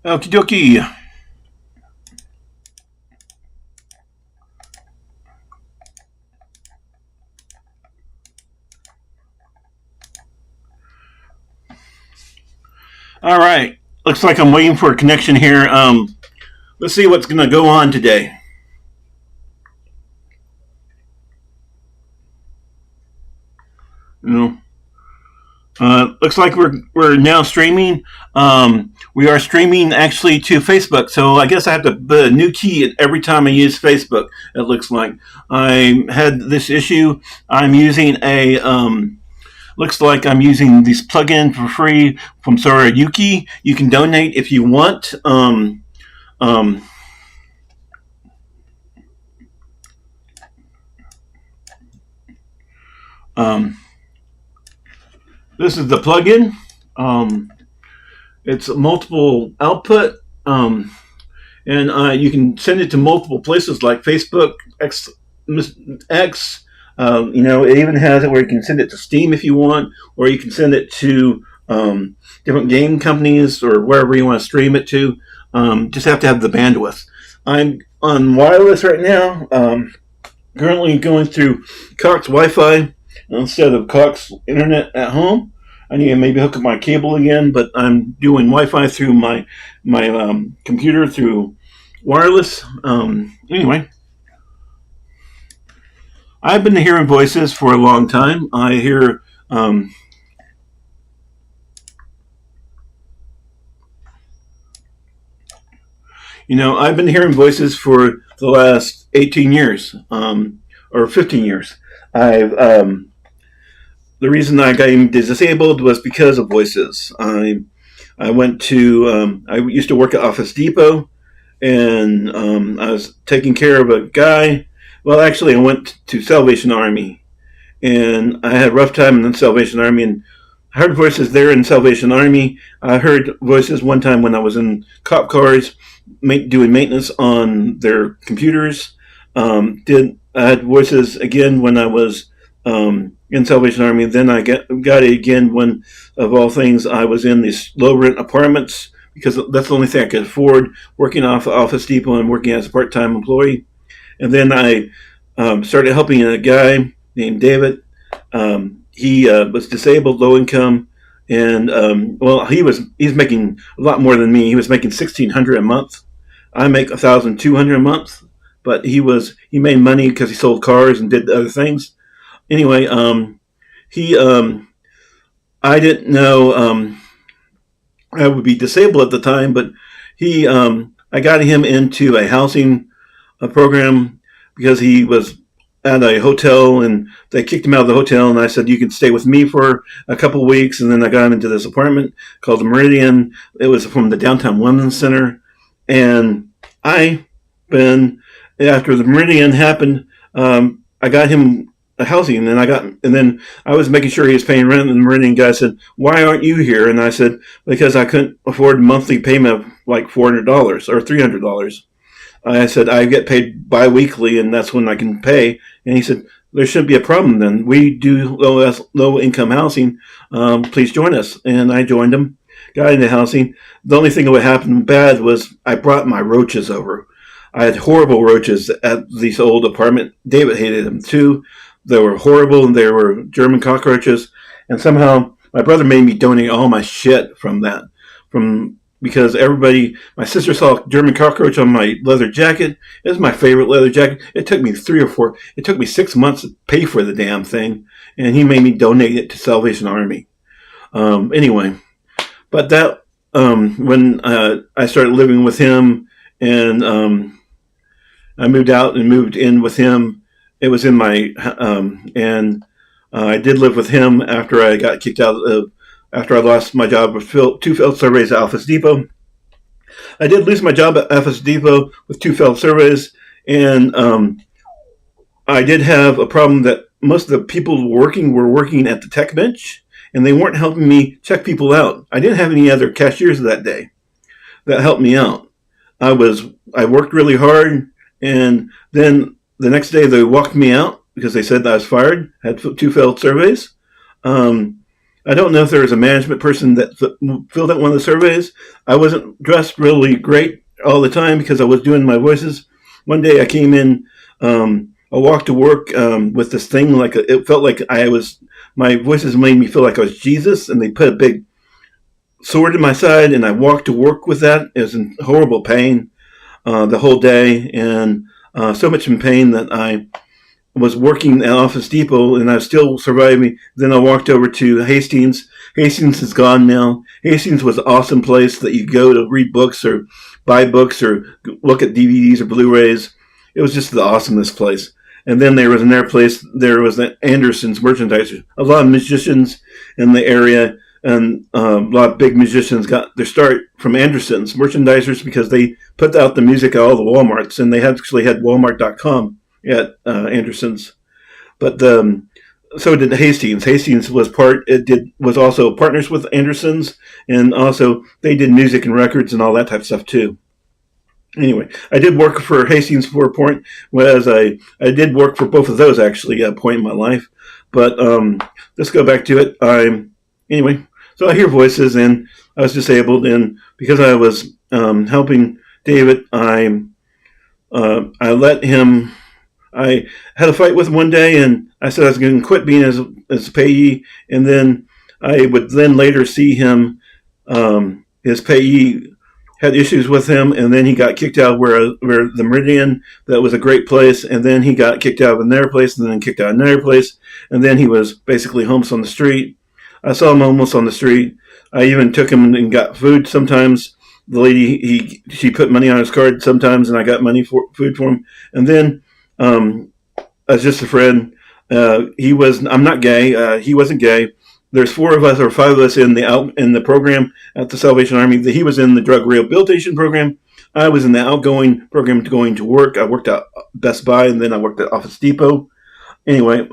Okie dokie. All right. Looks like I'm waiting for a connection here. Let's see what's going to go on today. You know, looks like we're now streaming. We are streaming actually to Facebook, so I guess I have to put a new key every time I use Facebook. It looks like I had this issue. I'm using a looks like I'm using this plugin for free from Sorayuki. You can donate if you want. Um, um, this is the plugin. Um, it's multiple output, and you can send it to multiple places like Facebook, X. It even has it where you can send it to Steam if you want, or you can send it to different game companies or wherever you want to stream it to. Just have to have the bandwidth. I'm on wireless right now. Currently going through Cox Wi-Fi instead of Cox Internet at home. I need to maybe hook up my cable again, but I'm doing Wi-Fi through my computer through wireless. Anyway, I've been hearing voices for a long time. I hear I've been hearing voices for the last 18 years, or 15 years. I've The reason I got disabled was because of voices. I went to I used to work at Office Depot, and I was taking care of a guy. Well, actually, I went to Salvation Army, and I had a rough time in the Salvation Army, and I heard voices there in Salvation Army. I heard voices one time when I was in cop cars doing maintenance on their computers. I had voices again when I was in Salvation Army. Then I got it again when, of all things, I was in these low rent apartments because that's the only thing I could afford, working off Office Depot and working as a part time employee. And then I started helping a guy named David. He was disabled, low income, and he's making a lot more than me. He was making $1,600 a month. I make $1,200 a month, but he made money because he sold cars and did other things. Anyway, he I didn't know I would be disabled at the time, but I got him into a housing program because he was at a hotel and they kicked him out of the hotel, and I said, you can stay with me for a couple of weeks. And then I got him into this apartment called the Meridian. It was from the Downtown Women's Center. And after the Meridian happened, I got him a housing, and then I was making sure he was paying rent, and the Meridian guy said, why aren't you here? And I said, because I couldn't afford a monthly payment of like $400 or $300. I said, I get paid bi-weekly, and that's when I can pay. And he said, there shouldn't be a problem then. We do low income housing. Please join us. And I joined him, got into housing. The only thing that would happen bad was I brought my roaches over. I had horrible roaches at this old apartment. David hated them too. They were horrible, and they were German cockroaches. And somehow my brother made me donate all my shit from that. Because my sister saw a German cockroach on my leather jacket. It was my favorite leather jacket. It took me 6 months to pay for the damn thing. And he made me donate it to Salvation Army. Anyway, but when I started living with him, and I moved out and moved in with him, it was in my, and I did live with him after I got kicked out of, after I lost my job with two failed surveys at Office Depot. I did lose my job at Office Depot with two failed surveys, and I did have a problem that most of the people were working at the tech bench, and they weren't helping me check people out. I didn't have any other cashiers that day that helped me out. I worked really hard, and then the next day they walked me out because they said that I was fired, had two failed surveys. I don't know if there was a management person that filled out one of the surveys. I wasn't dressed really great all the time because I was doing my voices. One day I came in, I walked to work with this thing it felt like my voices made me feel like I was Jesus, and they put a big sword in my side, and I walked to work with that. It was in horrible pain the whole day, and so much in pain that I was working at Office Depot, and I was still surviving. Then I walked over to Hastings. Hastings is gone now. Hastings was an awesome place that you go to read books or buy books or look at DVDs or Blu-rays. It was just the awesomest place. And then there was another place, there was the Anderson's merchandiser. A lot of musicians in the area, and a lot of big musicians got their start from Anderson's merchandisers because they put out the music at all the Walmarts, and they actually had Walmart.com at Anderson's. But so did Hastings. Hastings was was also partners with Anderson's, and also they did music and records and all that type of stuff too. Anyway, I did work for Hastings for a point, whereas I did work for both of those actually at a point in my life. But let's go back to it. Anyway, so I hear voices, and I was disabled, and because I was helping David, I let him. I had a fight with him one day, and I said I was going to quit being as a payee, and then I would then later see him. His payee had issues with him, and then he got kicked out where the Meridian, that was a great place, and then he got kicked out of another place, and then kicked out of another place, and then he was basically homeless on the street. I saw him homeless on the street. I even took him and got food sometimes. The lady, she put money on his card sometimes, and I got food for him. And then, as just a friend, I'm not gay. He wasn't gay. There's 4 of us or 5 of us in the program at the Salvation Army. He was in the drug rehabilitation program. I was in the outgoing program going to work. I worked at Best Buy, and then I worked at Office Depot. Anyway,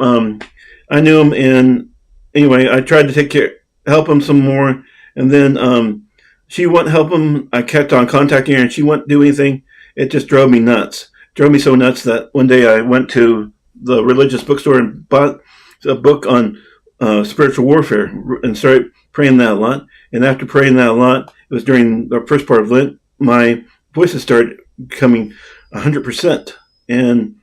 I knew him, and anyway, I tried to help him some more, and then she wouldn't help him. I kept on contacting her, and she wouldn't do anything. It just drove me nuts. It drove me so nuts that one day I went to the religious bookstore and bought a book on spiritual warfare and started praying that a lot. And after praying that a lot, it was during the first part of Lent, my voices started coming 100%. And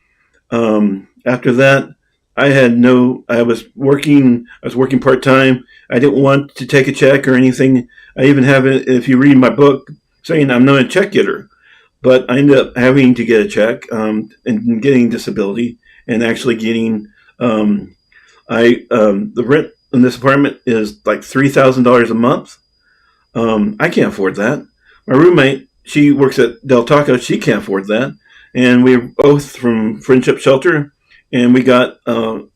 after that, I was working part-time. I didn't want to take a check or anything. I even have it, if you read my book, saying I'm not a check getter. But I ended up having to get a check and getting disability and actually getting the rent in this apartment is like $3,000 a month. I can't afford that. My roommate, she works at Del Taco. She can't afford that. And we're both from Friendship Shelter, and we got our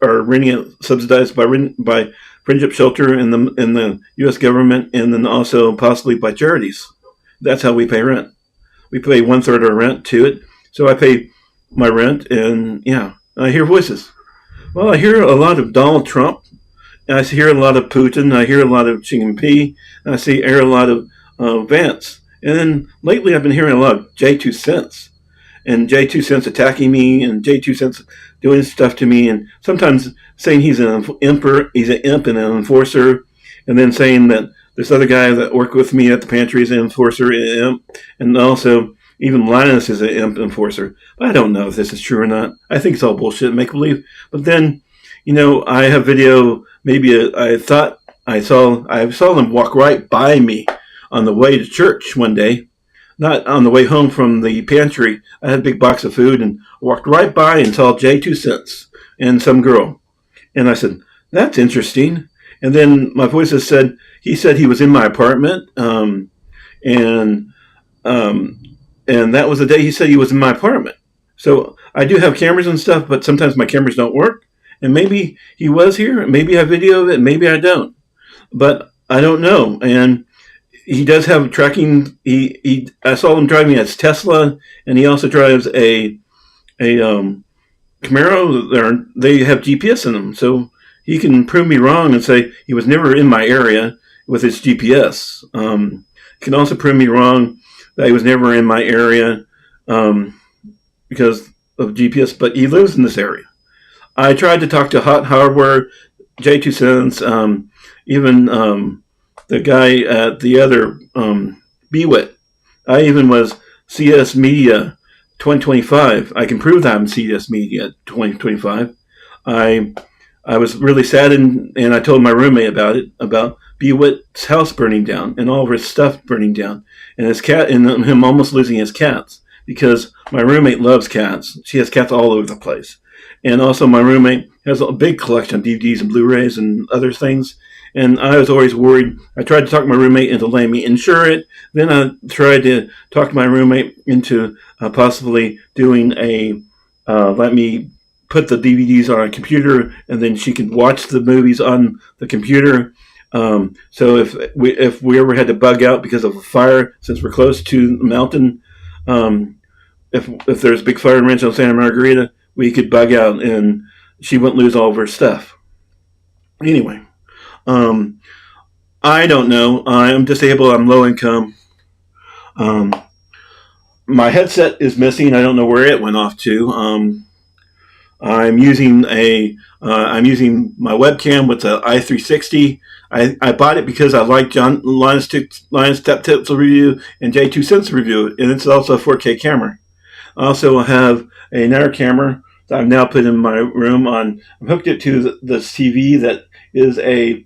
renting subsidized by Friendship Shelter and the U.S. government, and then also possibly by charities. That's how we pay rent. We pay 1/3 of our rent to it. So I pay my rent, and yeah, I hear voices. Well, I hear a lot of Donald Trump. I hear a lot of Putin. I hear a lot of Xi Jinping. And I hear a lot of Vance. And then lately I've been hearing a lot of J2 Cents. And J2 Cents attacking me, and J2 Cents doing stuff to me, and sometimes saying he's an imp and an enforcer, and then saying that this other guy that worked with me at the pantry is an enforcer and an imp, and also even Linus is an imp enforcer. But I don't know if this is true or not. I think it's all bullshit, make-believe. But then, I have video, I saw them walk right by me on the way to church one day. Not on the way home from the pantry. I had a big box of food and walked right by and saw J2 Cents and some girl. And I said, that's interesting. And then my voices said, he was in my apartment. And that was the day he said he was in my apartment. So I do have cameras and stuff, but sometimes my cameras don't work. And maybe he was here. Maybe I have video of it. Maybe I don't. But I don't know. And he does have tracking. I saw him driving a Tesla, and he also drives a Camaro. They have GPS in them, so he can prove me wrong and say he was never in my area with his GPS. He can also prove me wrong that he was never in my area because of GPS, but he lives in this area. I tried to talk to Hot Hardware J2 Cents, even the guy at the other BWIT. I even was CS Media 2025. I can prove that I'm CS Media 2025. I I was really sad, and I told my roommate about it, about BWIT's house burning down and all of his stuff burning down, and his cat, and him almost losing his cats, because my roommate loves cats. She has cats all over the place. And also my roommate has a big collection of DVDs and Blu-rays and other things. And I was always worried. I tried to talk my roommate into letting me insure it. Then I tried to talk my roommate into possibly doing let me put the DVDs on a computer, and then she could watch the movies on the computer. So if we ever had to bug out because of a fire, since we're close to the mountain, if there's a big fire ranch on Santa Margarita, we could bug out, and she wouldn't lose all of her stuff. Anyway, I don't know. I'm disabled. I'm low income. My headset is missing. I don't know where it went off to. I'm using I'm using my webcam with the i360. I bought it because I like Linus Tech Tips review and J2 Cents review, and it's also a 4K camera. I also have another camera that I've now put in my room. I've hooked it to this TV that is I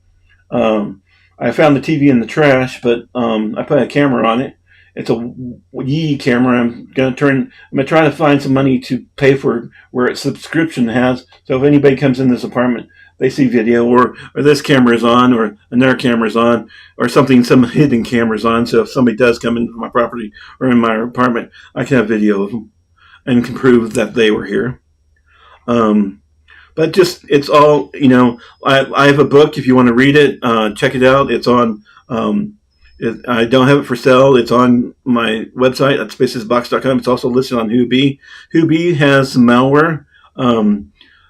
found the TV in the trash, but I put a camera on it. It's a Yee camera. I'm gonna try to find some money to pay for where its subscription has. So if anybody comes in this apartment, they see video, or this camera is on, or another camera is on, or something, some hidden cameras on. So if somebody does come into my property or in my apartment, I can have video of them and can prove that they were here. But just, it's all, I have a book. If you want to read it, check it out. It's on, I don't have it for sale. It's on my website at spacesbox.com. It's also listed on Hubi. Hubi has some malware.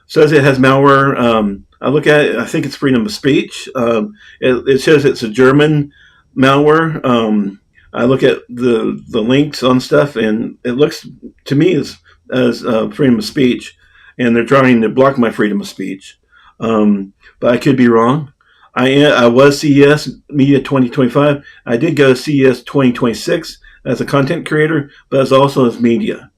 Says it has malware. I look at it. I think it's freedom of speech. It says it's a German malware. I look at the links on stuff, and it looks to me as freedom of speech, and they're trying to block my freedom of speech. But I could be wrong. I was CES Media 2025. I did go to CES 2026 as a content creator, but as also as media.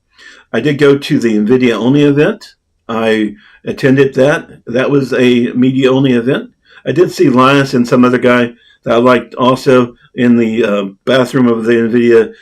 I did go to the NVIDIA only event. I attended that. That was a media only event. I did see Linus and some other guy that I liked also in the bathroom of the NVIDIA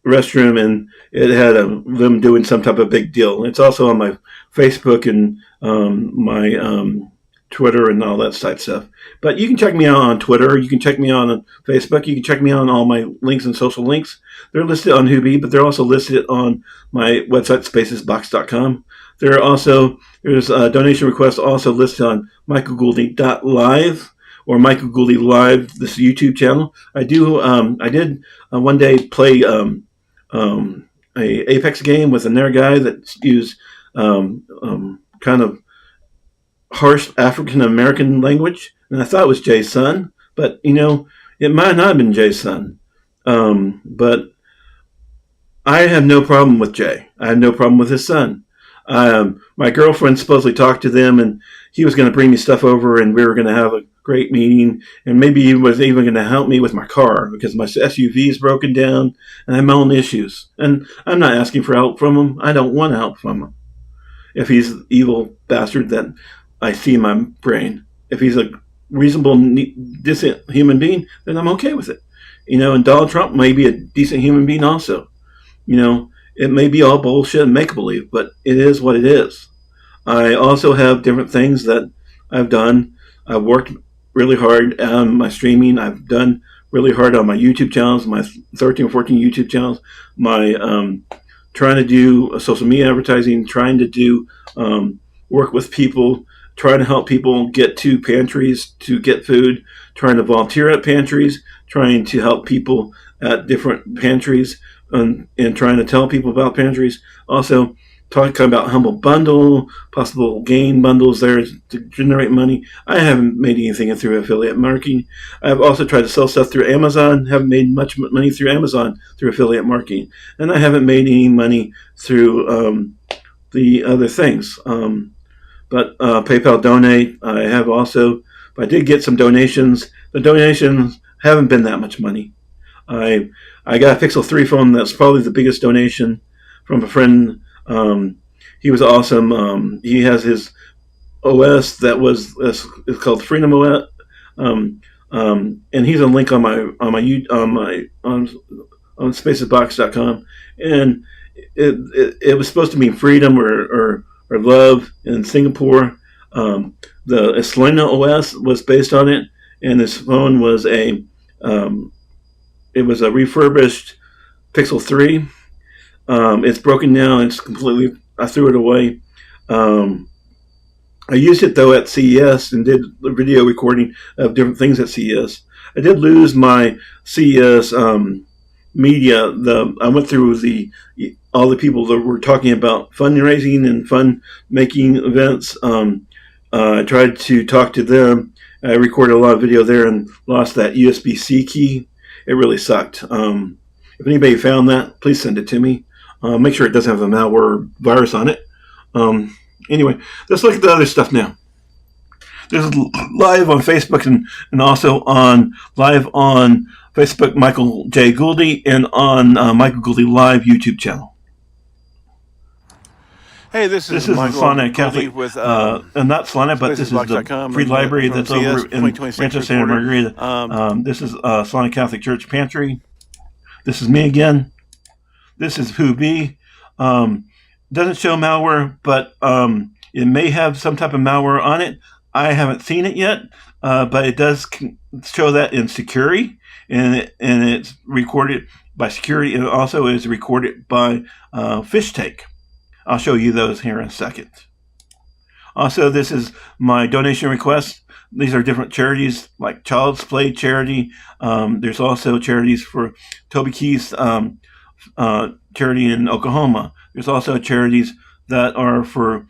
restroom, and it had them doing some type of big deal. It's also on my Facebook and my Twitter and all that type stuff. But you can check me out on Twitter. You can check me out on Facebook. You can check me out on all my links and social links. They're listed on Hubi, but they're also listed on my website, spacesbox.com. There's a donation request also listed on MichaelGuldeLive or MichaelGuldeLive, this YouTube channel. I did one day play a Apex game with another guy that used kind of harsh African American language, and I thought it was Jay's son, but it might not have been Jay's son. But I have no problem with Jay. I have no problem with his son. My girlfriend supposedly talked to them, and he was going to bring me stuff over, and we were going to have a great meeting, and maybe he was even going to help me with my car because my SUV is broken down and I have my own issues. And I'm not asking for help from him. I don't want help from him. If he's an evil bastard that I see in my brain, if he's a reasonable, decent human being, then I'm okay with it. And Donald Trump may be a decent human being also. It may be all bullshit and make-believe, but it is what it is. I also have different things that I've done. I've worked really hard on my streaming. I've done really hard on my YouTube channels, my 13 or 14 YouTube channels, my trying to do social media advertising, trying to do work with people, trying to help people get to pantries to get food, trying to volunteer at pantries, trying to help people at different pantries, and trying to tell people about pantries. Also, talking about Humble Bundle, possible gain bundles there to generate money. I haven't made anything through affiliate marketing. I've also tried to sell stuff through Amazon. Haven't made much money through Amazon through affiliate marketing. And I haven't made any money through the other things. But PayPal Donate, I have also but I did get some donations. The donations haven't been that much money. I got a Pixel 3 phone. That's probably the biggest donation from a friend. He was awesome. He has his OS that was it's called Freedom OS. And he's a link on Spacesbox.com, and it was supposed to mean freedom or love in Singapore. The Selena OS was based on it, and this phone was a refurbished Pixel 3. It's broken now. It's completely. I threw it away. I used it though at CES and did a video recording of different things at CES. I did lose my CES media. I went through all the people that were talking about fundraising and fun making events. I tried to talk to them. I recorded a lot of video there and lost that USB-C key. It really sucked. If anybody found that, please send it to me. Make sure it doesn't have a malware virus on it. Anyway, let's look at the other stuff now. This is live on Facebook and also live on Facebook, Michael J. Gulde, and on MichaelGuldeLive YouTube channel. Hey, this is Michael Solana Catholic, with not Solana, but this is the free library that's over in Rancho Santa Margarita. This is Solana Catholic Church Pantry. This is me again. This is Who Be. Doesn't show malware, but it may have some type of malware on it. I haven't seen it yet, but it does show that in security, and it's recorded by security, and it also is recorded by Fishtake. I'll show you those here in a second. Also, this is my donation request. These are different charities, like Child's Play charity. There's also charities for Toby Keith's charity in Oklahoma. There's also charities that are for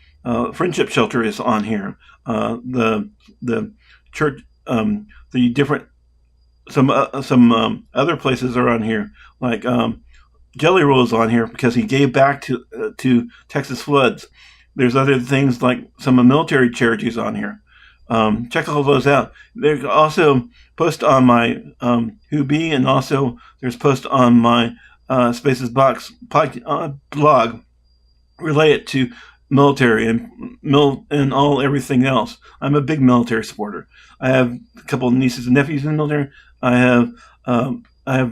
Friendship Shelter is on here. The church, the different some other places are on here, like Jelly Roll is on here because he gave back to Texas floods. There's other things like some military charities on here. Check all those out. There's also post on my Who Be, and also there's post on my Spacesbox blog related to military and everything else. I'm a big military supporter. I have a couple of nieces and nephews in the military. I have a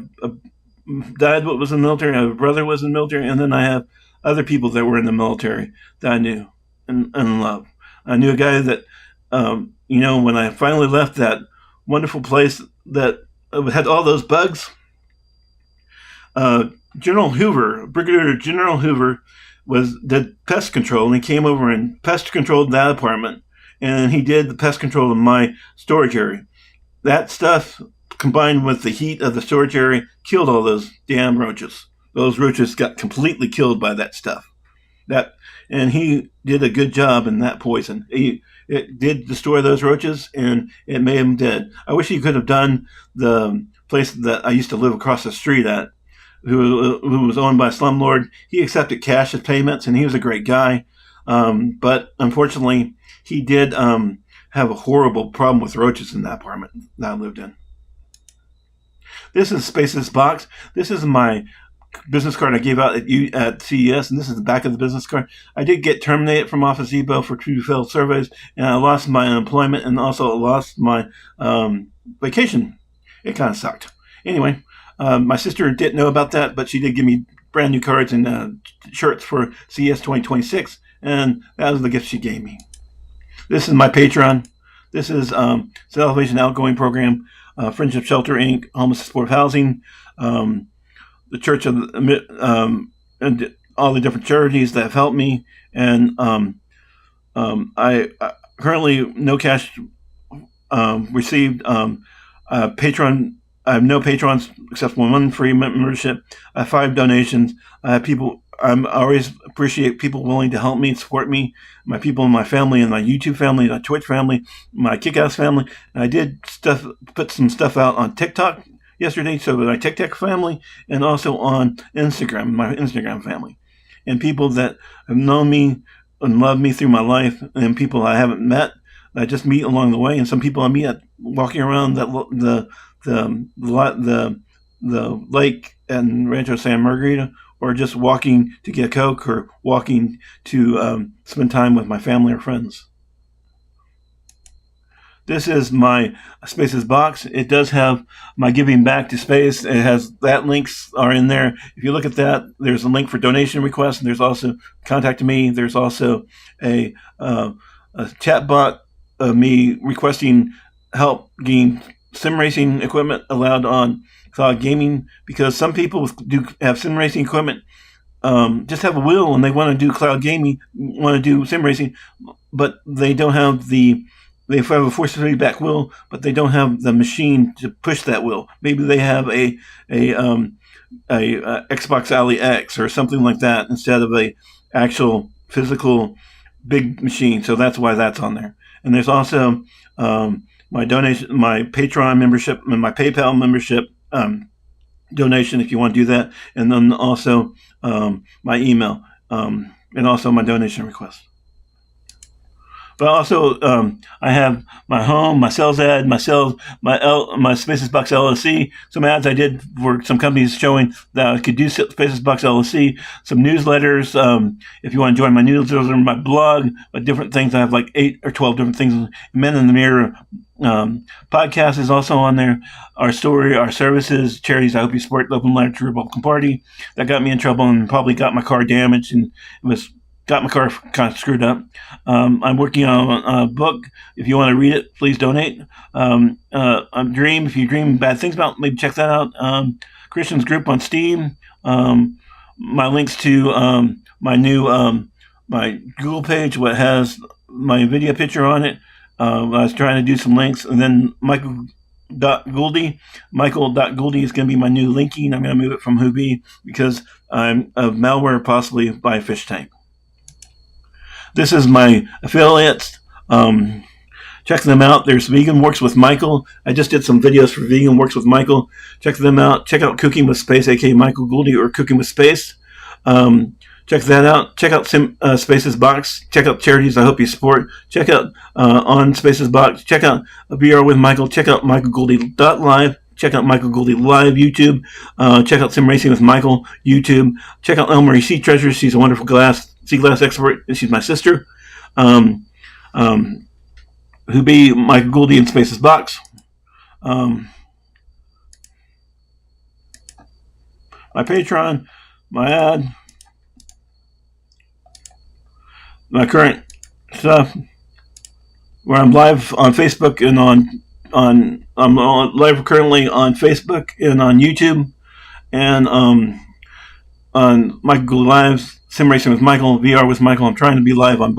dad that was in the military. I have a brother who was in the military, and then I have other people that were in the military that I knew and loved. I knew a guy that when I finally left that wonderful place that had all those bugs. Brigadier General Hoover did pest control, and he came over and pest controlled that apartment, and he did the pest control in my storage area. That stuff, combined with the heat of the storage area, killed all those damn roaches. Those roaches got completely killed by that stuff. And he did a good job in that poison. It did destroy those roaches, and it made them dead. I wish he could have done the place that I used to live across the street at, who was owned by a slumlord. He accepted cash as payments, and he was a great guy. But unfortunately, he did have a horrible problem with roaches in that apartment that I lived in. This is Spacesbox. This is my business card I gave out at CES, and this is the back of the business card. I did get terminated from Office Depot for 2 failed surveys, and I lost my unemployment, and also lost my vacation. It kind of sucked. Anyway, my sister didn't know about that, but she did give me brand new cards and shirts for CES 2026, and that was the gift she gave me. This is my Patreon. This is Salvation Outgoing Program, Friendship Shelter, Inc., Homeless Supportive Housing, the Church of and all the different charities that have helped me, and I currently no cash received. Patreon. I have no patrons except for one free membership. I have 5 donations. I have people. I always appreciate people willing to help me and support me. My people in my family, and my YouTube family, my Twitch family, my Kickass family. And I did put some stuff out on TikTok yesterday, so my TikTok family, and also on Instagram, my Instagram family, and people that have known me and loved me through my life, and people I haven't met. I just meet along the way, and some people I meet at walking around the lake and Rancho San Margarita, or just walking to get Coke, or walking to spend time with my family or friends. This is my Spaces box. It does have my giving back to space. It has that links are in there. If you look at that, there's a link for donation requests. And there's also contact me. There's also a chat bot of me requesting help getting sim racing equipment allowed on cloud gaming, because some people do have sim racing equipment, just have a will and they want to do cloud gaming, want to do sim racing, but they don't have they have a force feedback wheel, but they don't have the machine to push that wheel. Maybe they have a Xbox Ally X or something like that instead of a actual physical big machine. So that's why that's on there. And there's also my donation, my Patreon membership, and my PayPal membership donation if you want to do that, and then also my email, and also my donation request. But also, I have my home, my sales ad, my Spacesbox LLC, some ads I did for some companies showing that I could do Spacesbox LLC, some newsletters. If you want to join my newsletters, my blog, different things. I have like 8 or 12 different things. Men in the Mirror podcast is also on there. Our story, our services, charities. I hope you support Open Letter Republican Party. That got me in trouble and probably got my car damaged and got my car kind of screwed up. I'm working on a book. If you want to read it, please donate. Dream. If you dream bad things about, maybe check that out. Christian's group on Steam. My links to my new my Google page, what has my video picture on it. I was trying to do some links, and then Michael.Gulde. Michael.Gulde is going to be my new linking. I'm going to move it from Hoobie because I'm of malware, possibly by a fish tank. This is my affiliates. Check them out. There's VeganWorksWithMichael. I just did some videos for VeganWorksWithMichael. Check them out. Check out Cooking with Space, aka Michael Gulde, or Cooking with Space. Check that out. Check out Spacesbox. Check out charities I hope you support. Check out on Spacesbox. Check out VRwithMichael. Check out MichaelGuldeLive. Check out MichaelGuldeLive YouTube. Check out simracingwithmichael YouTube. Check out Elmarie Sea Treasures. She's a wonderful sea glass expert. She's my sister. Who be Michael Gulde in Spacesbox. My Patreon, my ad, my current stuff, where I'm live on Facebook and I'm live currently on Facebook and on YouTube, and on MichaelGuldeLive, Sim Racing with Michael, VR with Michael. I'm trying to be live on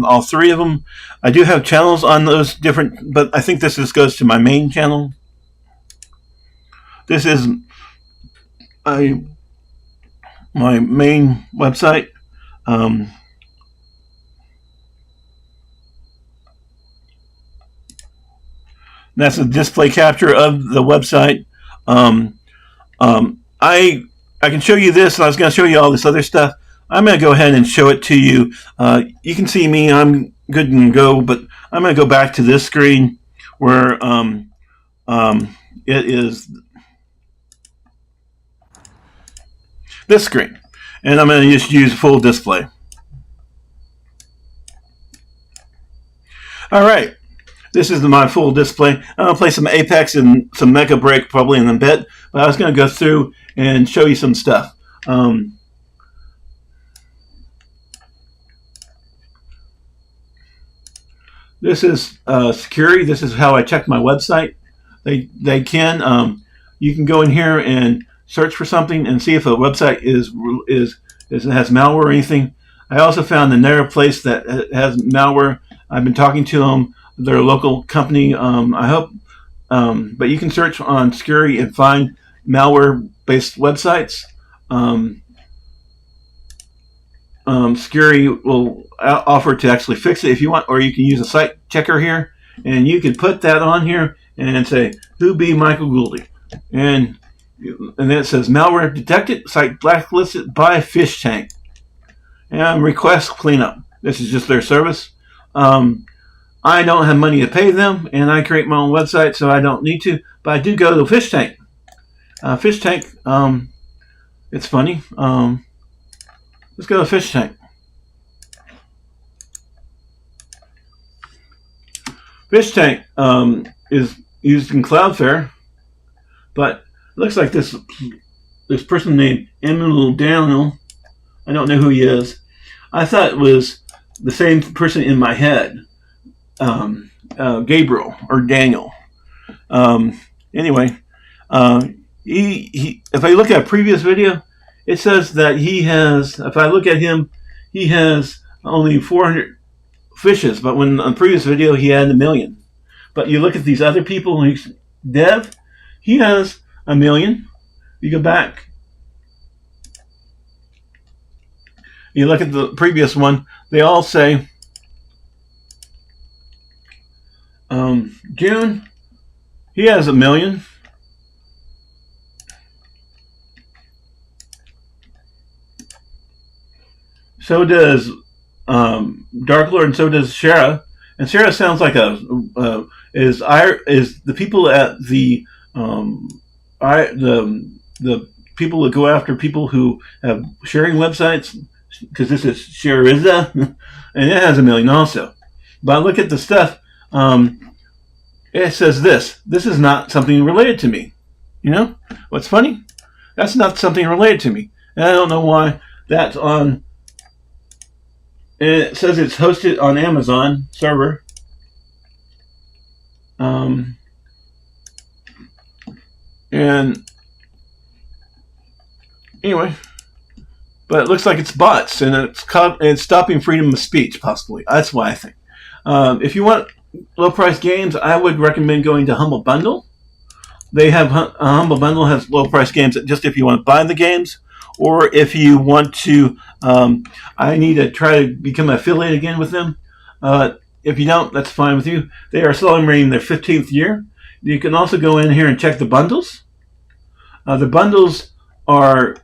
all 3 of them. I do have channels on those different, but I think this just goes to my main channel. This is my main website. That's a display capture of the website. I can show you this, and I was going to show you all this other stuff. I'm going to go ahead and show it to you. You can see me. I'm good and go, but I'm going to go back to this screen where it is this screen. And I'm going to just use full display. All right. This is my full display. I'm going to play some Apex and some Mega Break probably in a bit, but I was going to go through and show you some stuff. This is security. This is how I check my website. They can you can go in here and search for something and see if a website has malware or anything. I also found another place that has malware. I've been talking to them. They're a local company. I hope, but you can search on security and find malware-based websites. Security will offer to actually fix it if you want, or you can use a site checker here, and you can put that on here and say, "Who be Michael Gulde?" and then it says malware detected, site blacklisted by fish tank, and request cleanup. This is just their service. I don't have money to pay them, and I create my own website, so I don't need to. But I do go to Fish Tank. Fish Tank, it's funny. Let's go to Fish Tank. Fish Tank is used in Cloudflare, but it looks like this person named Emil Daniel. I don't know who he is. I thought it was the same person in my head, Gabriel or Daniel. Anyway, he if I look at a previous video, it says that he has, if I look at him, he has only 400 fishes, but when on the previous video he had 1 million. But you look at these other people, Dev, he has 1 million. You go back, you look at the previous one, they all say June, he has 1 million. So does Dark Lord, and so does Shara. And Shara sounds like is the people at the people that go after people who have sharing websites, because this is Shariza, and it has 1 million also. But I look at the stuff, it says this is not something related to me. You know what's funny? That's not something related to me, and I don't know why that's on. It says it's hosted on Amazon server. And anyway, but it looks like it's bots, and it's stopping freedom of speech, possibly. That's why I think. If you want low-price games, I would recommend going to Humble Bundle. They have Humble Bundle has low-price games just if you want to buy the games, or if you want to. I need to try to become affiliated again with them. If you don't, that's fine with you. They are celebrating their 15th year. You can also go in here and check the bundles. The bundles are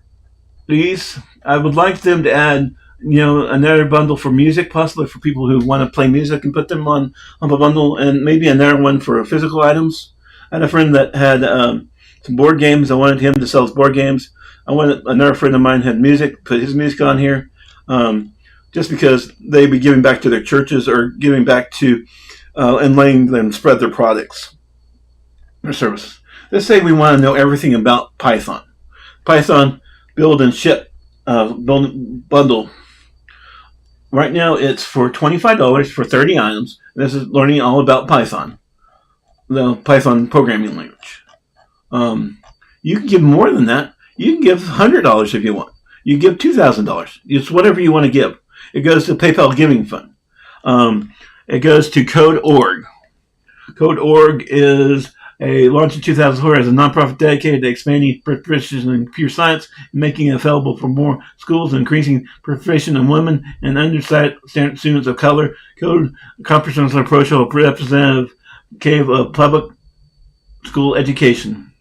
these. I would like them to add, another bundle for music, possibly for people who want to play music, and put them on Humble Bundle, and maybe another one for physical items. I had a friend that had some board games. I wanted him to sell his board games. Another friend of mine had music, put his music on here, just because they'd be giving back to their churches or giving back to and letting them spread their products, their services. Let's say we want to know everything about Python. Python build and ship bundle. Right now it's for $25 for 30 items. This is learning all about Python, the Python programming language. You can give more than that. You can give $100 if you want. You can give $2,000. It's whatever you want to give. It goes to PayPal Giving Fund. It goes to Code.org. Code.org is launched in 2004 as a nonprofit dedicated to expanding proficiency in computer science and making it available for more schools and increasing proficiency in women and underrepresented students of color. Code comprehensive approach to representative of public school education.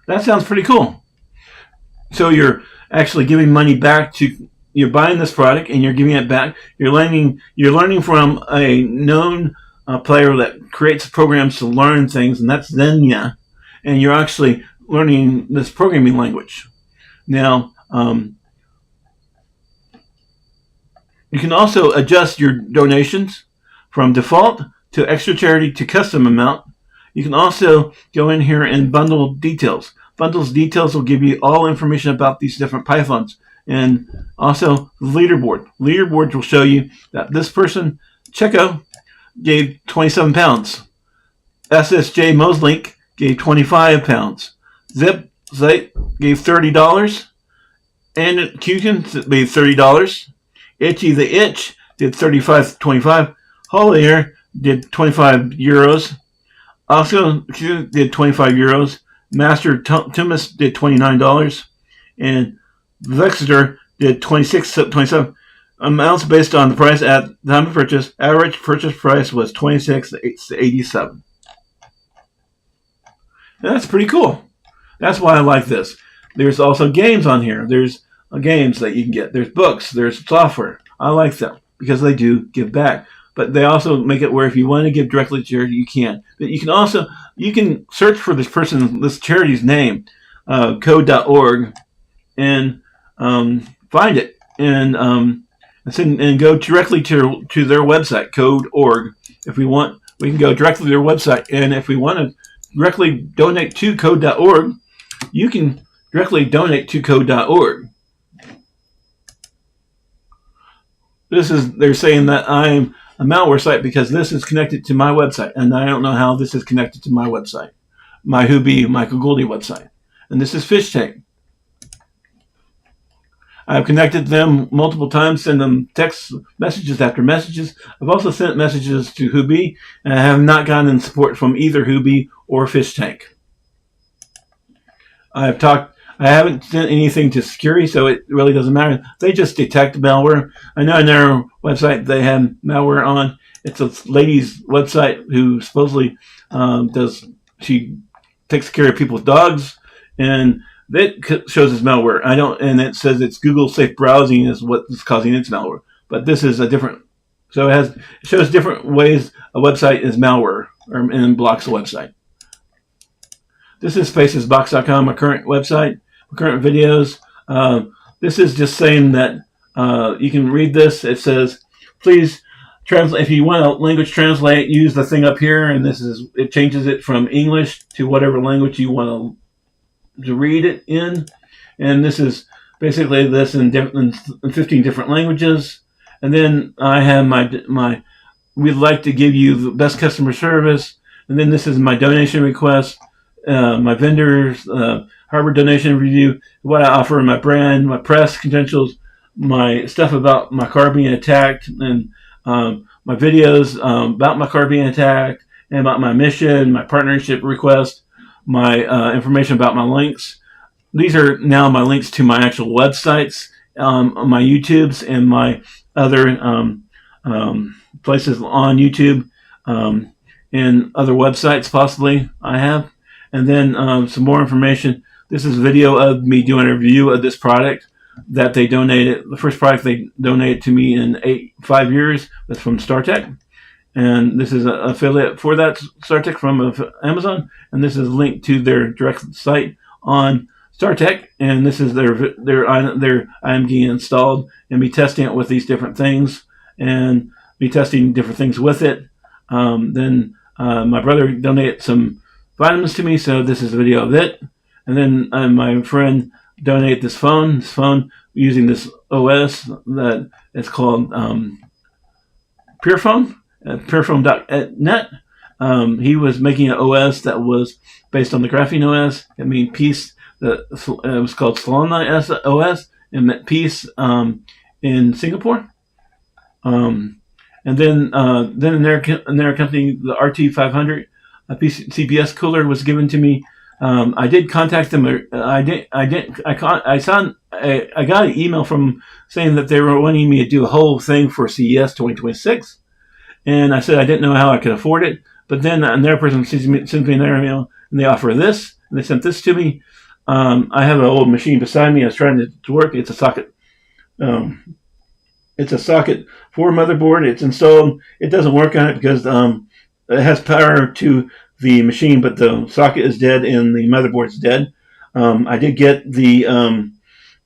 That sounds pretty cool. So you're actually giving money back you're buying this product and you're giving it back. You're learning from a known player that creates programs to learn things, and that's Xenia. And you're actually learning this programming language. Now, you can also adjust your donations from default to extra charity to custom amount. You can also go in here and bundle details. Bundles details will give you all information about these different Pythons. And also leaderboard. Leaderboards will show you that this person, Checo, gave 27 pounds. SSJ Moslink gave 25 pounds. Zip gave $30. And Kukin gave $30. Itchy the Itch did 35.25. Hollier did 25 euros. Also did 25 euros. Master Tumas did $29. And Vexter did 27 amounts based on the price at the time of purchase. Average purchase price was $26.87. That's pretty cool. That's why I like this. There's also games on here. There's games that you can get. There's books. There's software. I like them because they do give back. but they also make it where if you want to give directly to charity, you can. But you can search for this charity's name, code.org, and find it and go directly to their website, code.org. If we want, we can go directly to their website, and if we want to directly donate to code.org, you can directly donate to code.org. They're saying that I'm a malware site because this is connected to my website, and I don't know how this is connected to my website, my Michael Gulde website. And this is Fish Tank. I've connected them multiple times, send them text messages after messages. I've also sent messages to Hubi, and I have not gotten support from either Hubi or Fish Tank. I haven't sent anything to security, so it really doesn't matter. They just detect malware. I know on their website they have malware on. It's a lady's website who supposedly she takes care of people's dogs, and it shows as malware. And it says it's Google Safe Browsing is what is causing its malware. But this is a different, so it shows different ways a website is malware and blocks the website. This is Spacesbox.com, my current website, my current videos. This is just saying that you can read this. It says, please translate. If you want a language translate, use the thing up here, and it changes it from English to whatever language you want to read it in. And this is basically this in 15 different languages. And then I have my we'd like to give you the best customer service. And then this is my donation request. My vendors, Harbor donation review, what I offer in my brand, my press credentials, my stuff about my car being attacked, and my videos about my car being attacked, and about my mission, my partnership request, my information about my links. These are now my links to my actual websites, my YouTubes, and my other places on YouTube, and other websites possibly I have. And then some more information. This is a video of me doing a review of this product that they donated. The first product they donated to me in 5 years was from StarTech. And this is an affiliate for that StarTech from Amazon. And this is linked to their direct site on StarTech. And this is their IMG installed, and be testing it with these different things and be testing different things with it. Then my brother donated some vitamins to me, so this is a video of it. And then my friend donated this phone using this OS that is called PurePhone, PurePhone.net. He was making an OS that was based on the Graphene OS. It meant peace. It was called Solana OS. It meant peace in Singapore. And then in their company, the RT500. A CBS cooler was given to me. I did contact them. I got an email from saying that they were wanting me to do a whole thing for CES 2026, and I said I didn't know how I could afford it. But then their person sends me their email, and they offer this, and they sent this to me. I have an old machine beside me. I was trying to work. It's a socket. It's a socket for a motherboard. It's installed. It doesn't work on it because it has power to the machine, but the socket is dead and the motherboard's dead. I did get the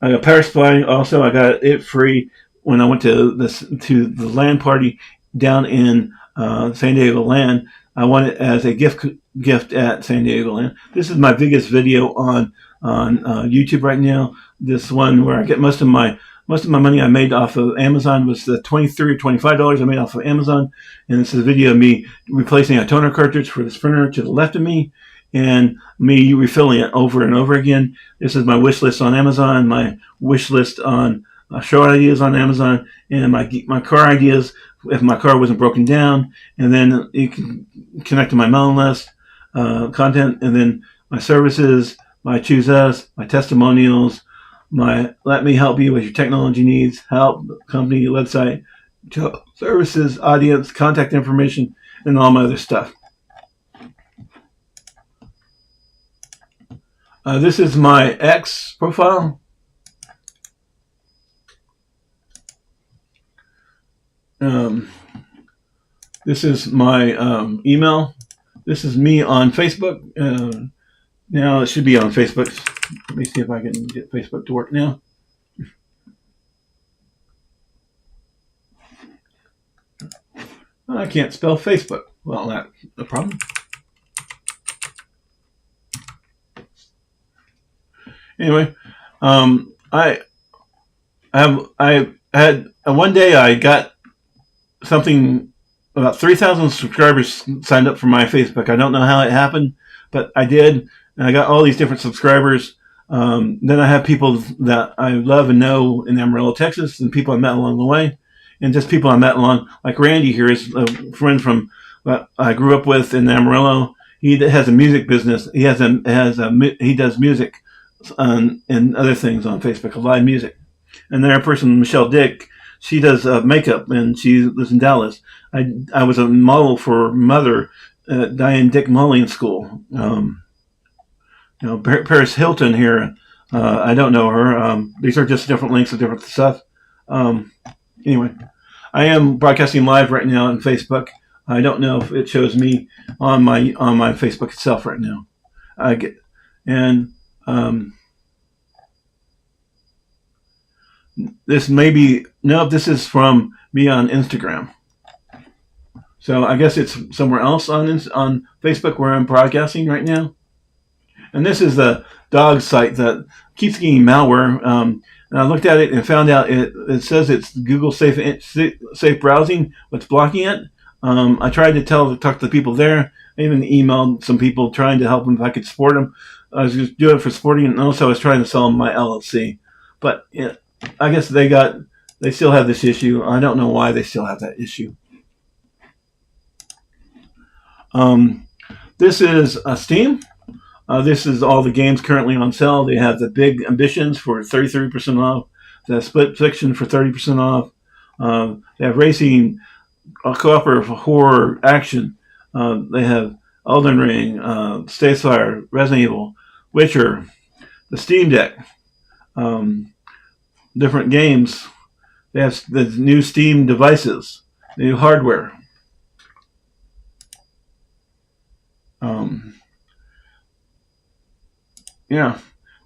power supply. Also, I got it free when I went to the LAN party down in San Diego LAN. I won it as a gift at San Diego LAN. This is my biggest video on YouTube right now. This one where I get most of my money I made off of Amazon was the $23 or $25 I made off of Amazon. And this is a video of me replacing a toner cartridge for this printer to the left of me, and me refilling it over and over again. This is my wish list on Amazon, my wish list on show ideas on Amazon, and my car ideas if my car wasn't broken down. And then you can connect to my mailing list content, and then my services, my Choose Us, my testimonials, my let me help you with your technology needs, help, company, website, services, audience, contact information, and all my other stuff. This is my X profile. This is my email. This is me on Facebook. Now it should be on Facebook. Let me see if I can get Facebook to work now. I can't spell Facebook. Well, that's a problem. Anyway, I had one day I got something about 3,000 subscribers signed up for my Facebook. I don't know how it happened, but I did, and I got all these different subscribers. Then I have people that I love and know in Amarillo, Texas, and people I met along the way, and just people I met along, like Randy here is a friend from I grew up with in Amarillo. He has a music business. He does music and other things on Facebook, live music. And then our person, Michelle Dick, she does makeup, and she lives in Dallas. I was a model for Mother at Diane Dick Modeling School. Paris Hilton here. I don't know her. These are just different links of different stuff. Anyway, I am broadcasting live right now on Facebook. I don't know if it shows me on my Facebook itself right now. This this is from me on Instagram. So I guess it's somewhere else on Facebook where I'm broadcasting right now. And this is the dog site that keeps getting malware. And I looked at it and found out it says it's Google safe browsing. What's blocking it? I tried to talk to the people there. I even emailed some people trying to help them if I could support them. I was just doing it for supporting, and also I was trying to sell them my LLC. But I guess they still have this issue. I don't know why they still have that issue. This is Steam. This is all the games currently on sale. They have the Big Ambitions for 33% off. The Split Fiction for 30% off. They have Racing, Cooperative Horror Action. They have Elden Ring, Stacefire, Resident Evil, Witcher, the Steam Deck, different games. They have the new Steam devices, new hardware.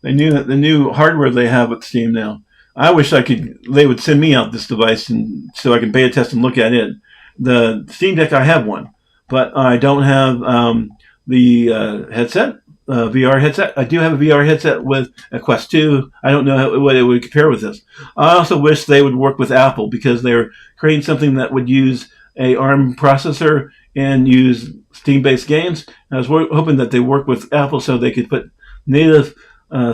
The new hardware they have with Steam now. I wish they would send me out this device so I can beta test and look at it. The Steam Deck, I have one, but I don't have the headset, VR headset. I do have a VR headset with a Quest 2. I don't know what it would compare with this. I also wish they would work with Apple because they're creating something that would use a ARM processor and use Steam-based games. I was hoping that they work with Apple so they could put native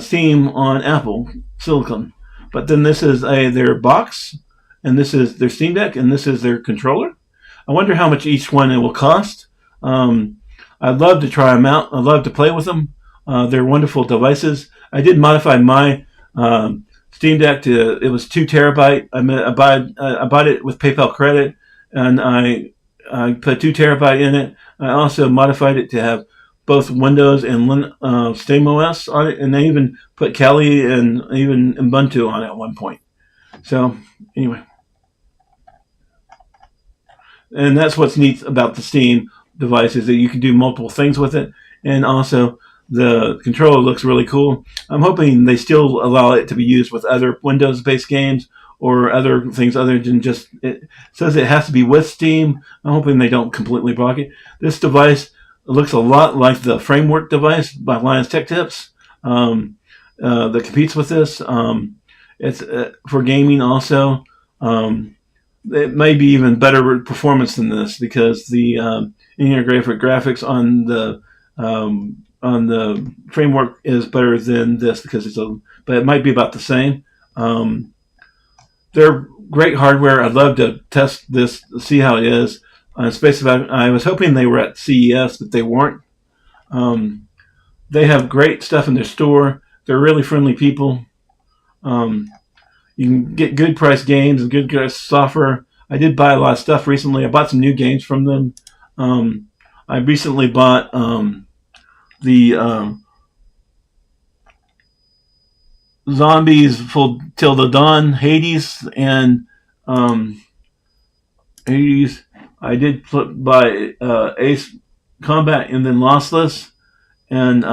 Steam on Apple Silicon. But then this is their box, and this is their Steam Deck, and this is their controller. I wonder how much each one it will cost. I'd love to try them out. I'd love to play with them. They're wonderful devices. I did modify my Steam Deck it was 2 terabyte. I bought it with PayPal credit, and I put 2 terabyte in it. I also modified it to have both Windows and SteamOS on it, and they even put Kali and even Ubuntu on it at one point. So anyway, and that's what's neat about the Steam device is that you can do multiple things with it, and also the controller looks really cool. I'm hoping they still allow it to be used with other Windows-based games or other things other than just it says it has to be with Steam. I'm hoping they don't completely block it. This device looks a lot like the Framework device by Lions Tech Tips that competes with this. It's for gaming also. It may be even better performance than this because the integrated graphics on the Framework is better than this because but it might be about the same. They're great hardware. I'd love to test this, see how it is. Spacesbox, I was hoping they were at CES, but they weren't. They have great stuff in their store. They're really friendly people. You can get good price games and good price software. I did buy a lot of stuff recently. I bought some new games from them. I recently bought the Zombies Full Till the Dawn, Hades, and Hades. I did buy Ace Combat and then Lossless, and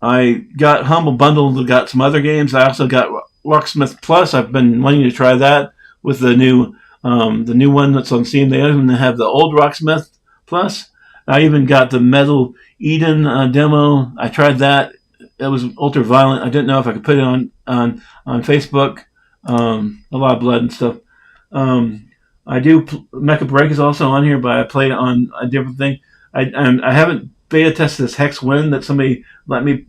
I got Humble Bundle. Got some other games. I also got Locksmith Plus. I've been wanting to try that with the new one that's on Steam. They even have the old Rocksmith Plus. I even got the Metal Eden demo. I tried that. It was ultra violent. I didn't know if I could put it on Facebook. A lot of blood and stuff. I do. Mecha Break is also on here, but I played it on a different thing. I haven't beta tested this Hex Win that somebody let me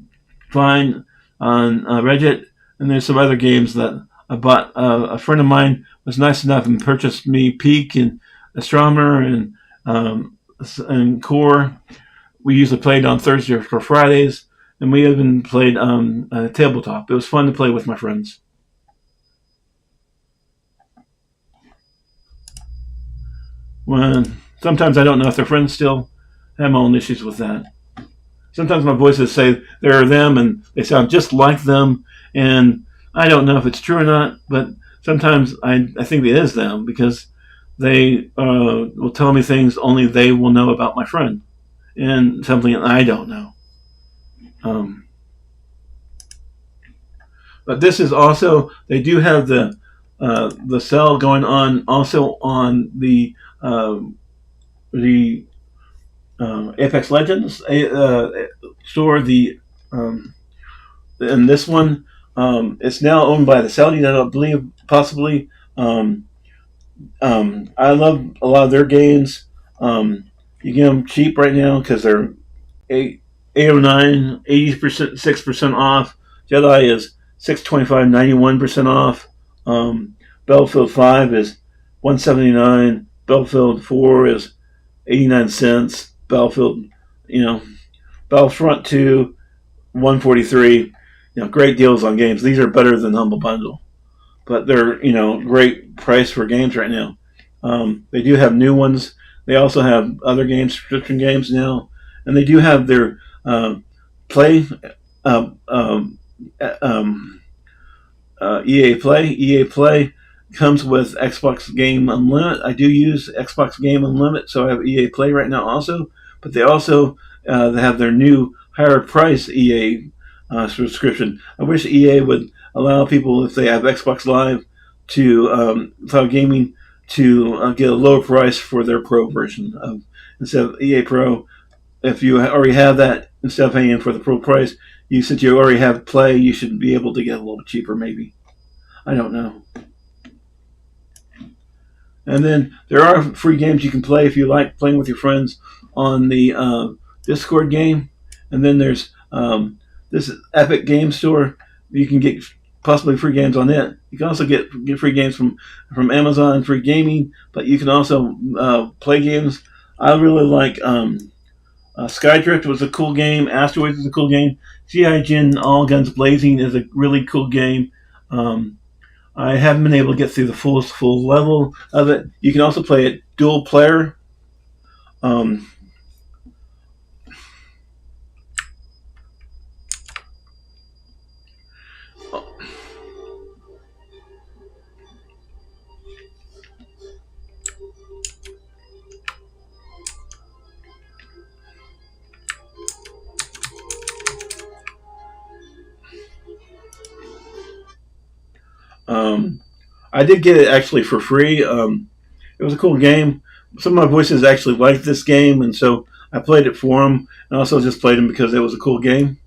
find on Reddit, and there's some other games that I bought. A friend of mine was nice enough and purchased me Peak and Astronomer and Core. We usually played on Thursday or Fridays, and we even played tabletop. It was fun to play with my friends. When sometimes I don't know if they're friends still. I have my own issues with that. Sometimes my voices say they're them and they sound just like them, and I don't know if it's true or not, but sometimes I think it is them because they will tell me things only they will know about my friend and something I don't know. But this is also, they do have the sale going on also on the Apex Legends store. And this one, it's now owned by the Saudis, I believe, possibly. I love a lot of their games. You get them cheap right now because they're 809, 80%, 6% off. Jedi is 625, 91% off. Battlefield 5 is 179. Battlefield 4 is 89 cents. Battlefront 2, 143. Great deals on games. These are better than Humble Bundle, but they're great price for games right now. They do have new ones. They also have other games, subscription games now, and they do have their Play. EA Play. EA Play comes with Xbox Game Unlimited. I do use Xbox Game Unlimited, so I have EA Play right now also. But they also they have their new higher price EA subscription. I wish EA would allow people, if they have Xbox Live, to cloud gaming, to get a lower price for their Pro version of instead of EA Pro. If you already have that, instead of paying for the Pro price, since you already have Play, you should be able to get a little bit cheaper, maybe. I don't know. And then there are free games you can play if you like playing with your friends on the Discord game. And then there's this Epic Game Store. You can get possibly free games on it. You can also get free games from Amazon, free gaming. But you can also play games. I really like Skydrift was a cool game. Asteroids is a cool game. Cygin All Guns Blazing is a really cool game. I haven't been able to get through the full level of it. You can also play it dual player. I did get it actually for free. It was a cool game. Some of my voices actually liked this game, and so I played it for them, and also just played them because it was a cool game.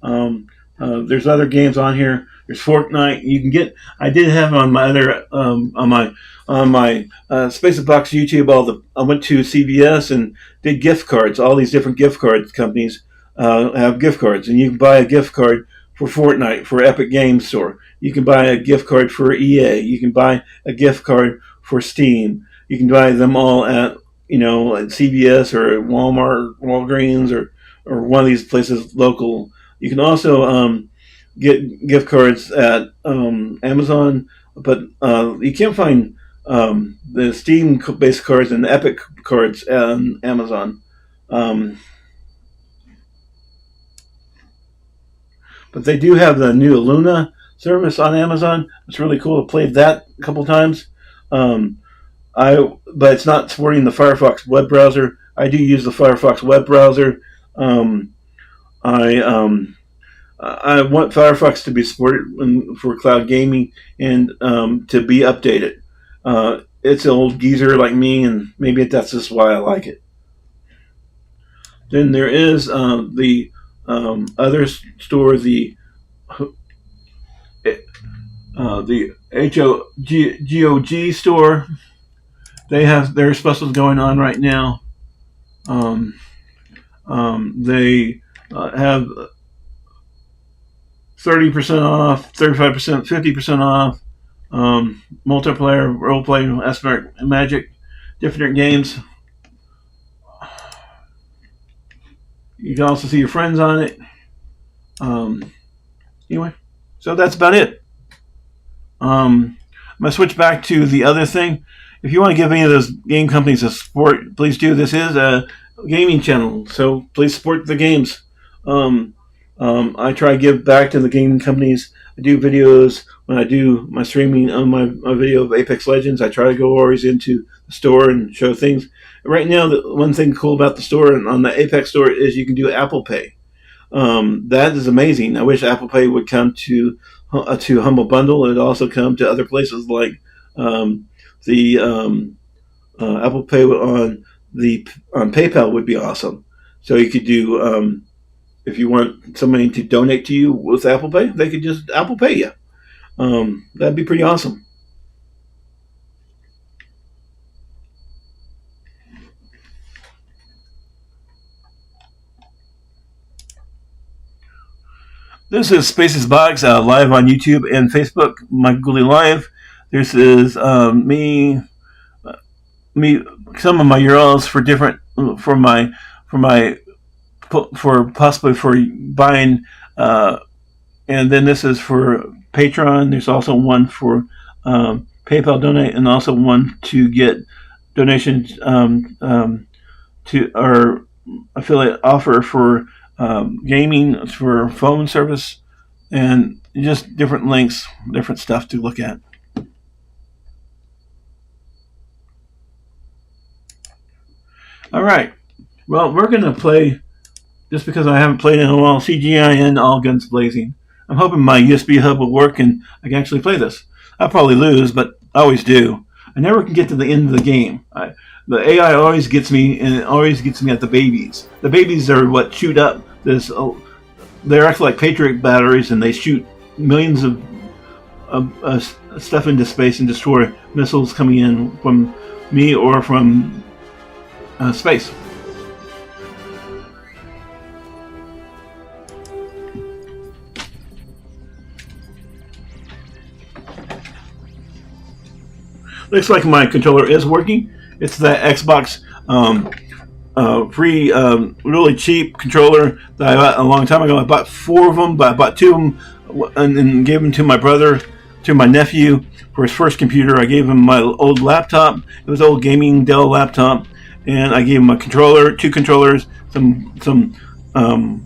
There's other games on here. There's Fortnite. You can get. I did have on my other on my Spacesbox YouTube. I went to CVS and did gift cards. All these different gift card companies have gift cards, and you can buy a gift card for Fortnite, for Epic Games Store. You can buy a gift card for EA. You can buy a gift card for Steam. You can buy them all at CVS or Walmart, Walgreens, or one of these places local. You can also get gift cards at Amazon, but you can't find the Steam-based cards and the Epic cards on Amazon. But they do have the new Luna service on Amazon. It's really cool. I played that a couple times. but it's not supporting the Firefox web browser. I do use the Firefox web browser. I want Firefox to be supported for cloud gaming and to be updated. It's an old geezer like me, and maybe that's just why I like it. Then there is the other store, the GOG store. They have their specials going on right now. They have 30% off, 35%, 50% off. Multiplayer, role-playing, Estimate, Magic, different games. You can also see your friends on it. Anyway, so that's about it. I'm going to switch back to the other thing. If you want to give any of those game companies a support, please do. This is a gaming channel, so please support the games. I try to give back to the gaming companies. I do videos when I do my streaming on my video of Apex Legends. I try to go always into the store and show things. Right now, the one thing cool about the store and on the Apex store is you can do Apple Pay. That is amazing. I wish Apple Pay would come to Humble Bundle. It would also come to other places like the Apple Pay on PayPal would be awesome. So you could do if you want somebody to donate to you with Apple Pay, they could just Apple Pay you. That'd be pretty awesome. This is Spacesbox live on YouTube and Facebook. MichaelGuldeLive. This is me. Some of my URLs for different for possibly for buying, and then this is for Patreon. There's also one for PayPal donate, and also one to get donations to our affiliate offer for gaming, for phone service, and just different links, different stuff to look at. All right. Well, we're going to play, just because I haven't played in a while, Cygin All Guns Blazing. I'm hoping my USB hub will work and I can actually play this. I'll probably lose, but I always do. I never can get to the end of the game. The AI always gets me, and it always gets me at the babies. The babies are what shoot up this. They're actually like Patriot batteries, and they shoot millions of stuff into space and destroy missiles coming in from me or from space. Looks like my controller is working. It's the Xbox free, really cheap controller that I got a long time ago. I bought 4 of them, but I bought 2 of them and then gave them to my brother, to my nephew for his first computer. I gave him my old laptop. It was an old gaming Dell laptop, and I gave him a controller, 2 controllers, some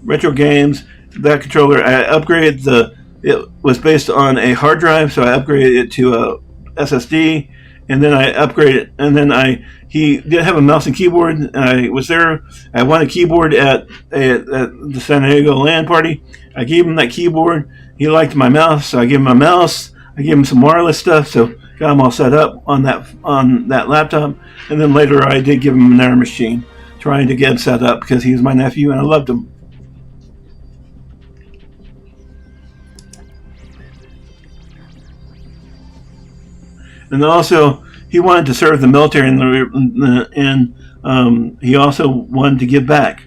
retro games. That controller, I upgraded it was based on a hard drive, so I upgraded it to a SSD. And then I upgraded, and then he did have a mouse and keyboard. And I was there. I won a keyboard at the San Diego LAN party. I gave him that keyboard. He liked my mouse, so I gave him my mouse. I gave him some wireless stuff, so got him all set up on that laptop. And then later I did give him another machine, trying to get him set up because he was my nephew and I loved him. And also, he wanted to serve the military, and he also wanted to give back.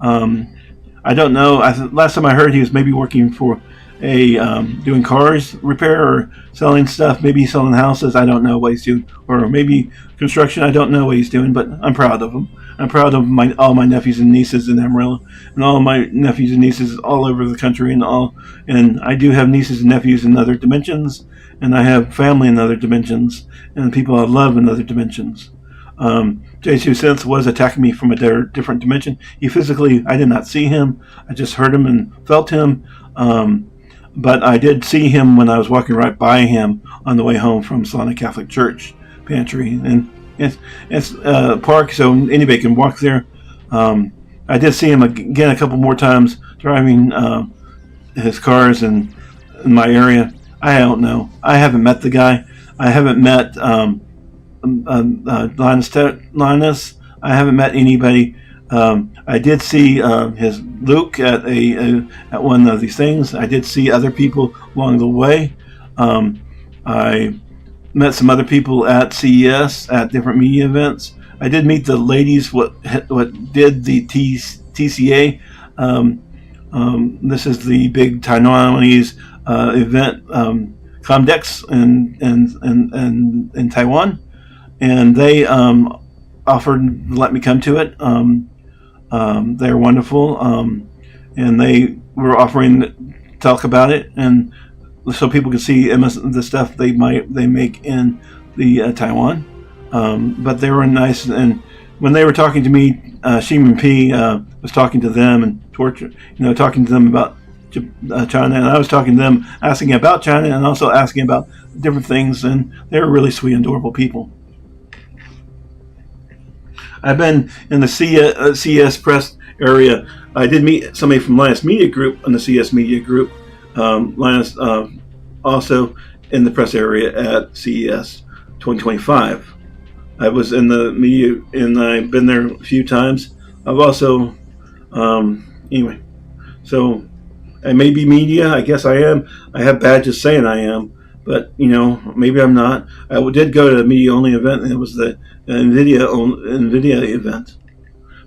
I don't know. Last time I heard, he was maybe working for doing cars repair or selling stuff. Maybe selling houses. I don't know what he's doing, or maybe construction. I don't know what he's doing, but I'm proud of him. I'm proud of all my nephews and nieces in Amarillo, and all my nephews and nieces all over the country, and I do have nieces and nephews in other dimensions. And I have family in other dimensions, and people I love in other dimensions. J2 Synth was attacking me from a different dimension. I did not see him. I just heard him and felt him. But I did see him when I was walking right by him on the way home from Solana Catholic Church pantry. And it's a park, so anybody can walk there. I did see him again a couple more times driving his cars in my area. I don't know. I haven't met the guy. I haven't met Linus. I haven't met anybody. I did see his Luke at at one of these things. I did see other people along the way. I met some other people at CES at different media events. I did meet the ladies what did the TCA. This is the big Taiwanese event, Comdex in Taiwan, and they offered to let me come to it. They're wonderful, and they were offering to talk about it, and so people could see the stuff they make in the Taiwan. But they were nice, and when they were talking to me, Shimin P was talking to them and talking to them about China, and I was talking to them, asking about China and also asking about different things, and they were really sweet and adorable people. I've been in the CS press area. I did meet somebody from Linus Media Group in the CS Media Group. Linus also in the press area at CES 2025. I was in the media, and I've been there a few times. I've also, anyway, so I may be media. I guess I am. I have badges saying I am, but maybe I'm not. I did go to a media only event, and it was the NVIDIA event.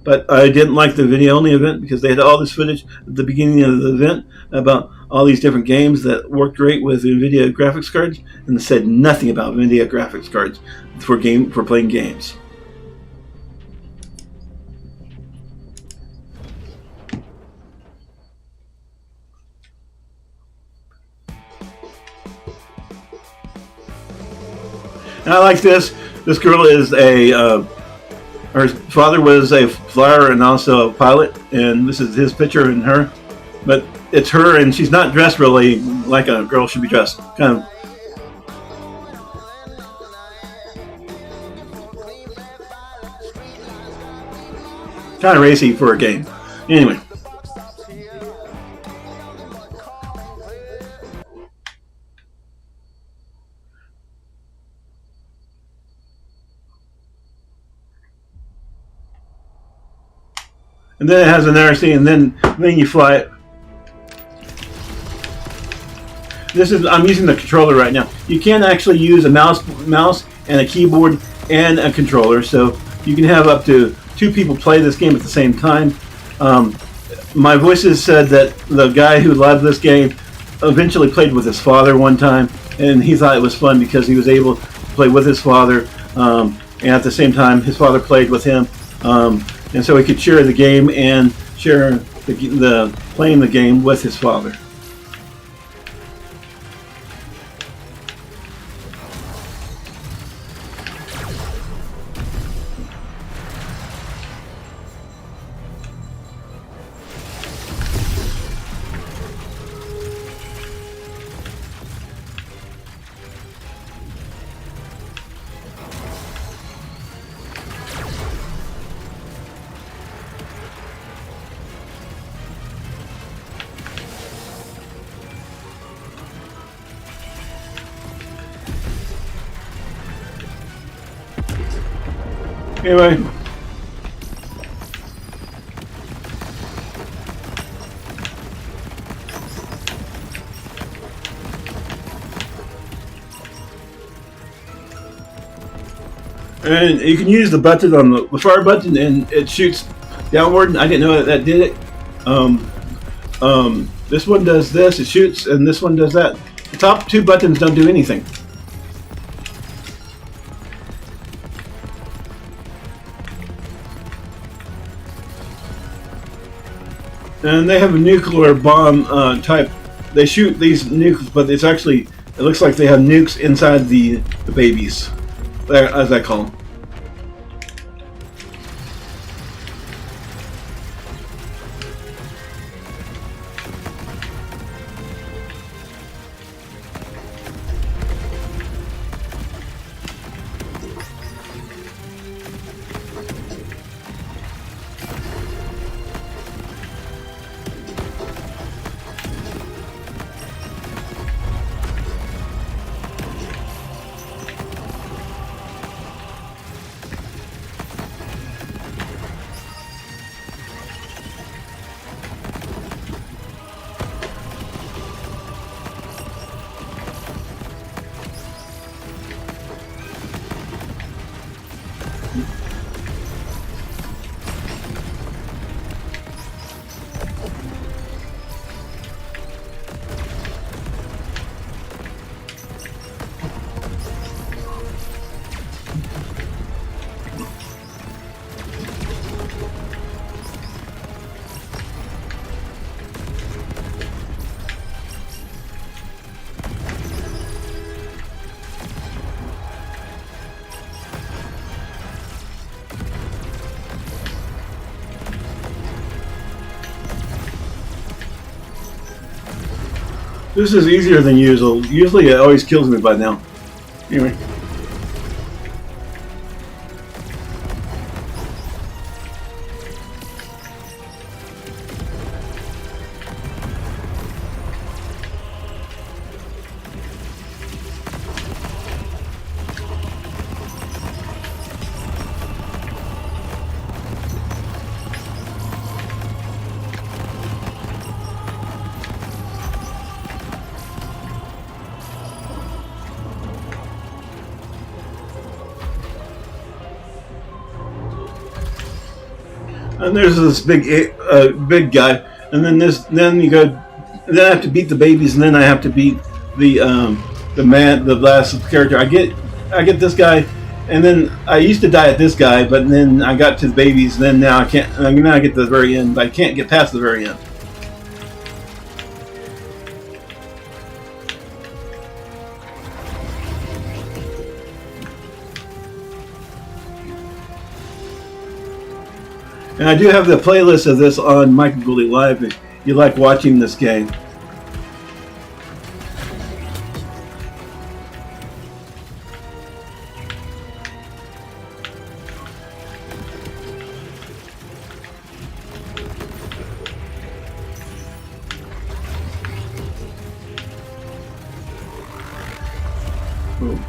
But I didn't like the video only event because they had all this footage at the beginning of the event about all these different games that worked great with NVIDIA graphics cards, and said nothing about NVIDIA graphics cards for playing games. And I like this. This girl is her father was a flyer and also a pilot, and this is his picture and her. But it's her, and she's not dressed really like a girl should be dressed. Kind of racy for a game. Anyway. And then it has an RC, and then you fly it. I'm using the controller right now. You can actually use a mouse and a keyboard and a controller, so you can have up to 2 people play this game at the same time. My voices said that the guy who loved this game eventually played with his father one time, and he thought it was fun because he was able to play with his father, and at the same time his father played with him. And so he could share the game and share the playing the game with his father. Anyway, and you can use the button on the fire button, and it shoots downward. I didn't know that did it. This one does this, it shoots, and this one does that. The top 2 buttons don't do anything. And they have a nuclear bomb type. They shoot these nukes, but it looks like they have nukes inside the babies, as I call them. This is easier than usual. Usually it always kills me by now. Anyway. And there's this big guy, and then you go, then I have to beat the babies, and then I have to beat the last character. I get this guy, and then I used to die at this guy, but then I got to the babies, and then now I can't. Now I get to the very end, but I can't get past the very end. And I do have the playlist of this on MichaelGuldeLive if you like watching this game. Boom.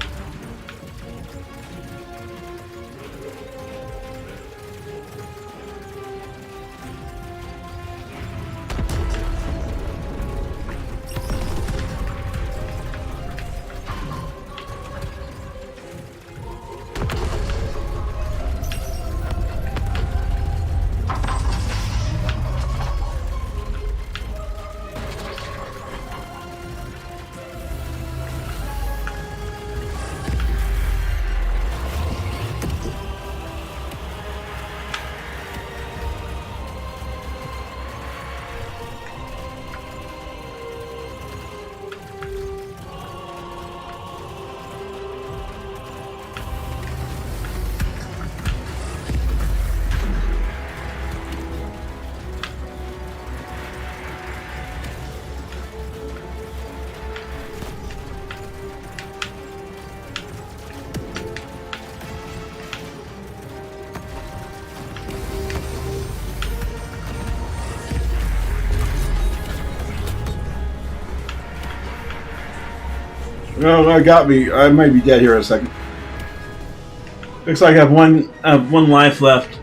No, that got me. I might be dead here in a second. Looks like I have one life left.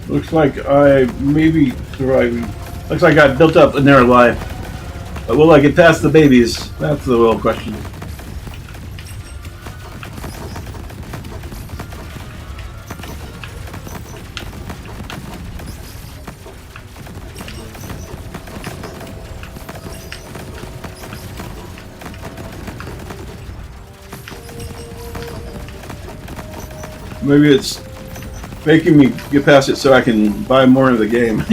Looks like I may be surviving. Looks like I built up a narrow life. But will I get past the babies? That's the real question. Maybe it's making me get past it so I can buy more of the game.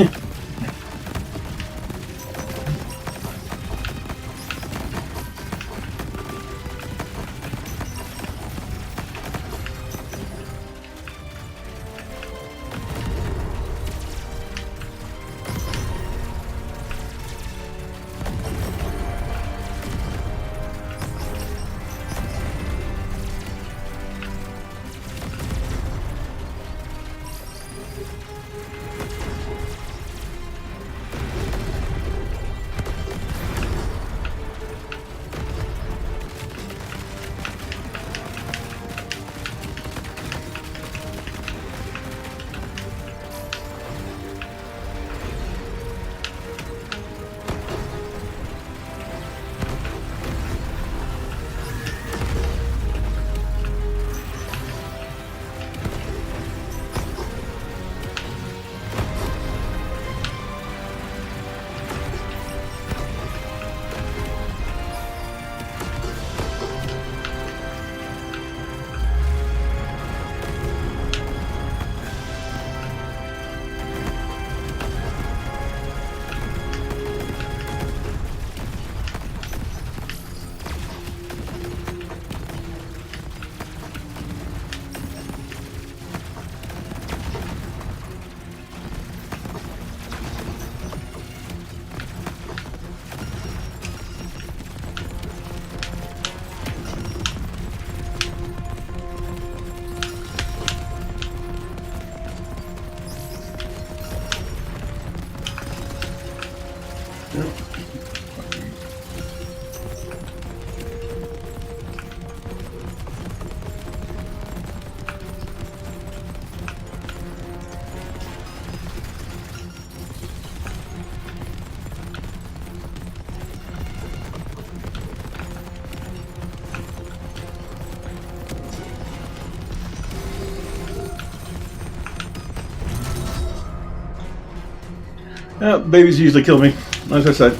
Babies usually kill me, as I said.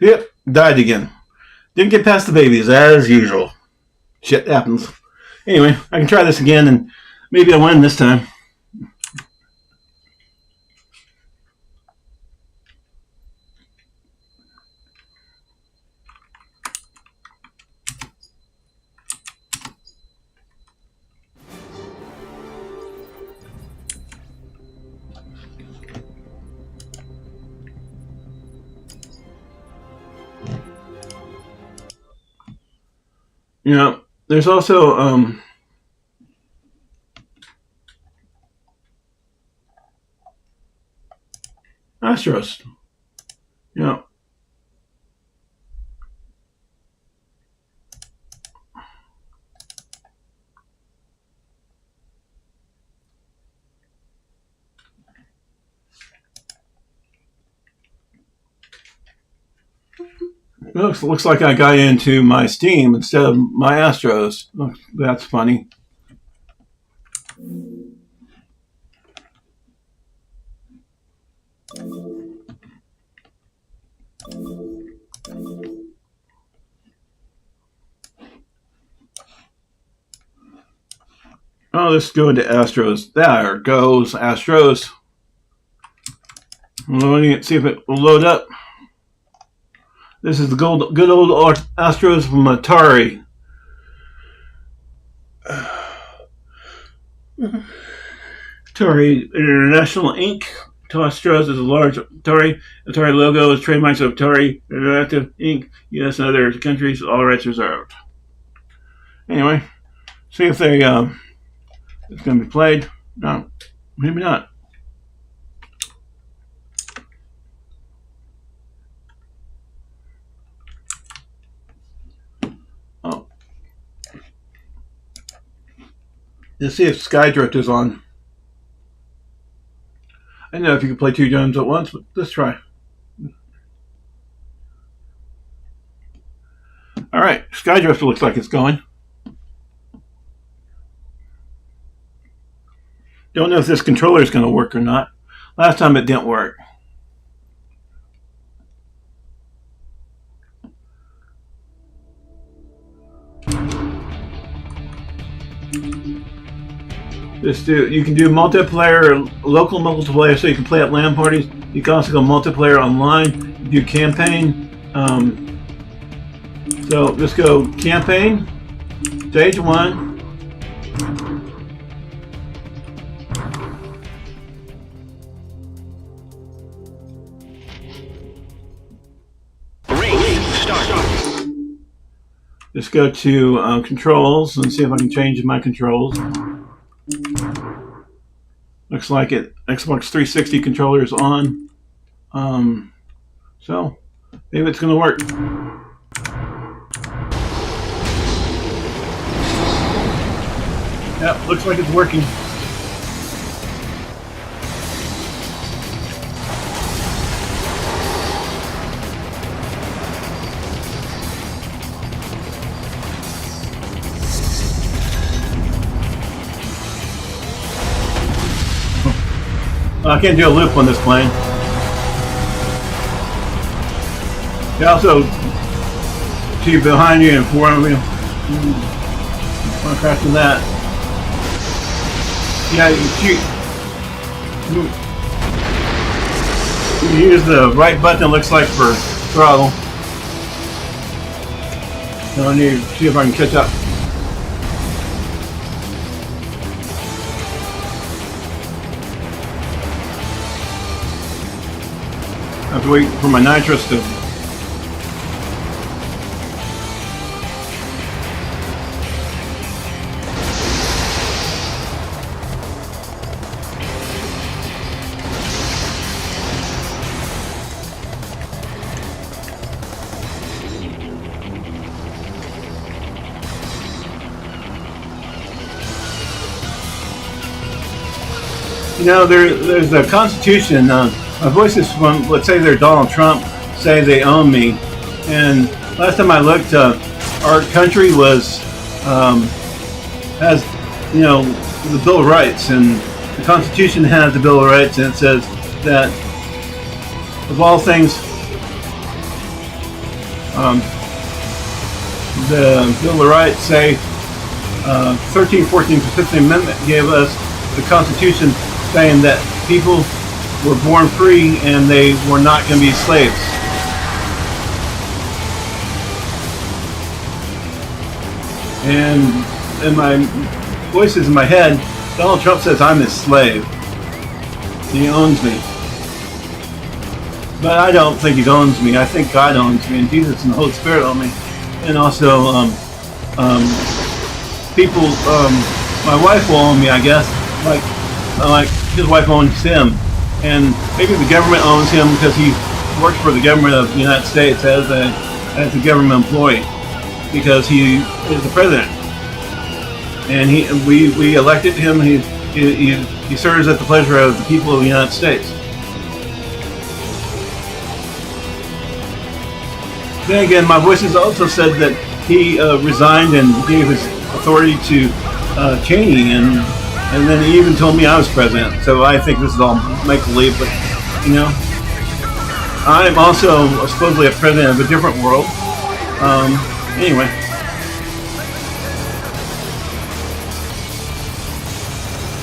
Yep, died again. Didn't get past the babies, as usual. Shit happens. Anyway, I can try this again, and maybe I'll win this time. You know, there's also Astros. You know, looks like I got into my Steam instead of my Astros. Oh, that's funny. Oh, let's go into Astros. There goes Astros. I'm loading it, see if it will load up. This is the good old Astros from Atari. Atari International Inc. Astros is a large Atari. Atari logo is trademarks of Atari Interactive Inc. U.S. and other countries. All rights reserved. Anyway, see if they it's going to be played. No, maybe not. Oh, let's see if SkyDrift is on. I don't know if you can play two games at once, but let's try. All right, SkyDrift looks like it's going. Don't know if this controller is going to work or not. Last time it didn't work. You can do multiplayer, local multiplayer, so you can play at LAN parties. You can also go multiplayer online, do campaign. So let's go campaign, stage 1. Let's go to controls and see if I can change my controls. Looks like it. Xbox 360 controller is on. So maybe it's going to work. Yep, looks like it's working. I can't do a loop on this plane. You also see behind you and front of you. I'm crashing that. Yeah, you use the right button, it looks like, for throttle. So I need to see if I can catch up. I have to wait for my nitrous to. You know, there's a Constitution. My voices from, let's say they're Donald Trump, say they own me. And last time I looked, our country has, you know, the Bill of Rights, and the Constitution has the Bill of Rights, and it says that of all things, the Bill of Rights say 13th, 14th, 15th Amendment gave us the Constitution saying that people were born free and they were not going to be slaves. And in my voices in my head, Donald Trump says I'm his slave. He owns me. But I don't think he owns me. I think God owns me, and Jesus and the Holy Spirit own me. And also, people, my wife will own me, I guess. Like his wife owns him. And maybe the government owns him because he works for the government of the United States as a government employee, because he is the president. And we elected him. He serves at the pleasure of the people of the United States. Then again, my voices also said that he resigned and gave his authority to Cheney, and then he even told me I was president. So I think this is all make-believe, but, you know, I'm also supposedly a president of a different world. Anyway.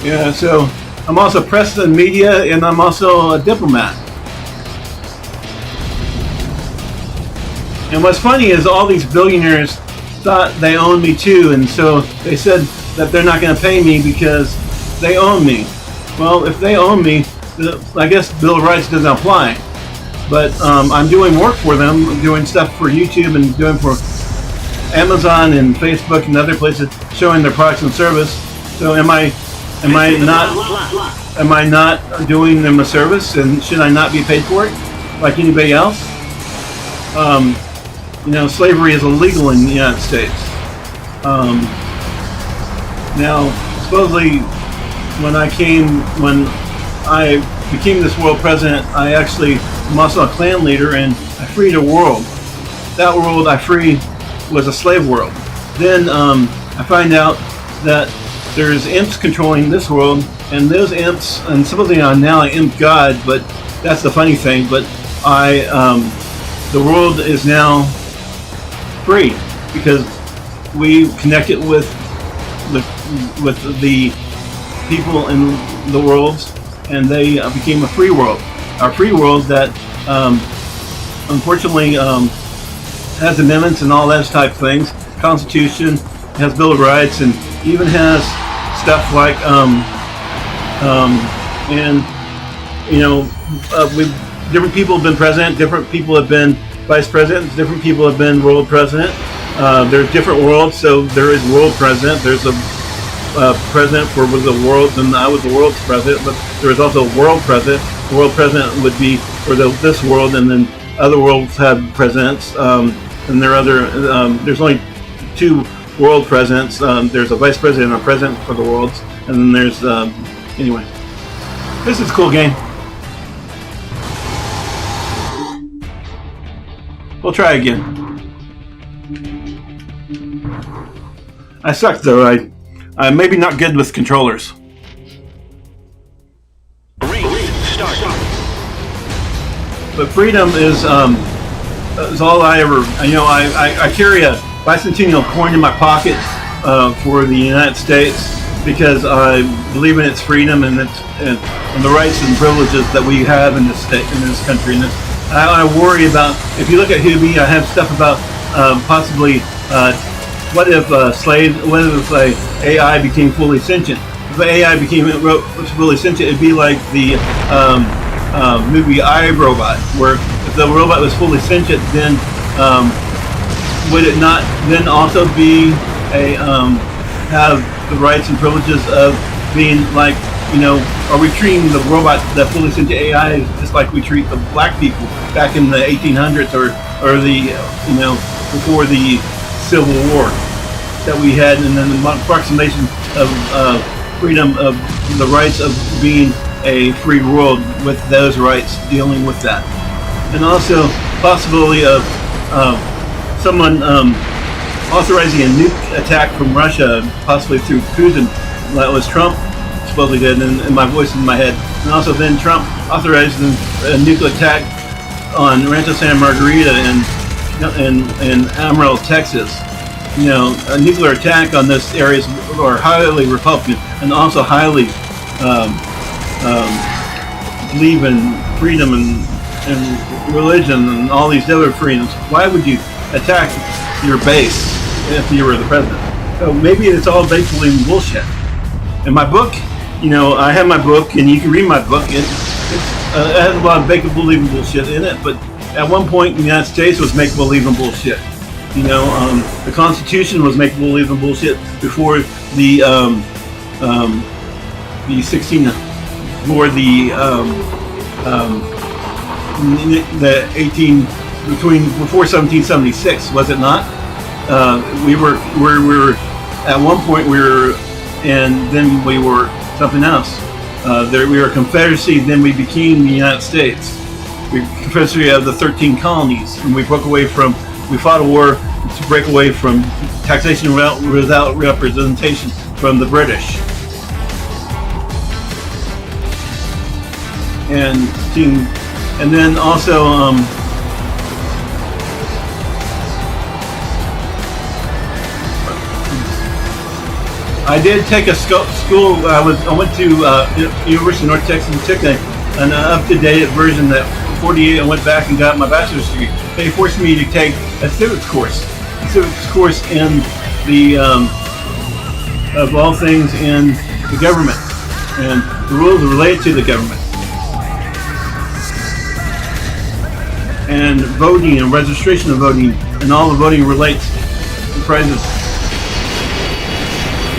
Yeah, so I'm also press and media, and I'm also a diplomat. And what's funny is all these billionaires thought they owned me too, and so they said that they're not going to pay me because they own me. Well, if they own me, I guess Bill of Rights doesn't apply. But I'm doing work for them. I'm doing stuff for YouTube and doing for Amazon and Facebook and other places, showing their products and service. So am I not doing them a service, and should I not be paid for it like anybody else? You know, slavery is illegal in the United States. Now, supposedly, when I became this world president, I actually am also a clan leader, and I freed a world. That world I freed was a slave world. Then I find out that there's imps controlling this world, and those imps, and supposedly I'm now an imp god, but that's the funny thing. But the world is now free because we connected with the people in the worlds, and they became a free world. A free world that unfortunately has amendments and all that type of things. Constitution, has Bill of Rights, and even has stuff like and you know, different people have been president, different people have been vice president, different people have been world president. There's different worlds, so there is world president. There's a president for the world, and I was the world's president. But there was also a world president. The world president would be for this world, and then other worlds have presidents. And there are other. There's only 2 world presidents. There's a vice president and a president for the worlds, and then there's anyway. This is a cool game. We'll try again. I suck though. I'm maybe not good with controllers. But freedom is all I ever. I carry a bicentennial coin in my pocket for the United States because I believe in its freedom and and the rights and privileges that we have in this state, in this country. And I worry about, if you look at Huby, I have stuff about possibly what if AI became fully sentient? If AI became fully sentient, it'd be like the movie I, Robot, where if the robot was fully sentient, then would it not then also be have the rights and privileges of being like, are we treating the robot, the fully sentient AI, just like we treat the black people back in the 1800s or the, before the Civil War that we had, and then the approximation of freedom of the rights of being a free world with those rights dealing with that. And also possibility of someone authorizing a nuke attack from Russia, possibly through Putin. That was Trump supposedly did, and my voice in my head. And also then Trump authorized a nuclear attack on Rancho Santa Margarita in Amarillo, Texas. A nuclear attack on those areas are highly Republican and also highly believe in freedom and religion and all these other freedoms. Why would you attack your base if you were the president? So maybe it's all basically bullshit. In my book, I have my book, and you can read my book. It has a lot of make-believe bullshit in it, but at one point the United States was make-believe bullshit. The Constitution was make-believe bullshit before the 16, for the 18, before 1776, was it not? We were at one point and then we were something else. We were a confederacy, then we became the United States. We were a confederacy of the 13 colonies, and we fought a war to break away from taxation without representation from the British. And then also I did take a school. I went to University of North Texas and took an up-to-date version that 48. I went back and got my bachelor's degree. They forced me to take a civics course. In the of all things in the government and the rules related to the government and voting and registration of voting and all the voting relates to the president.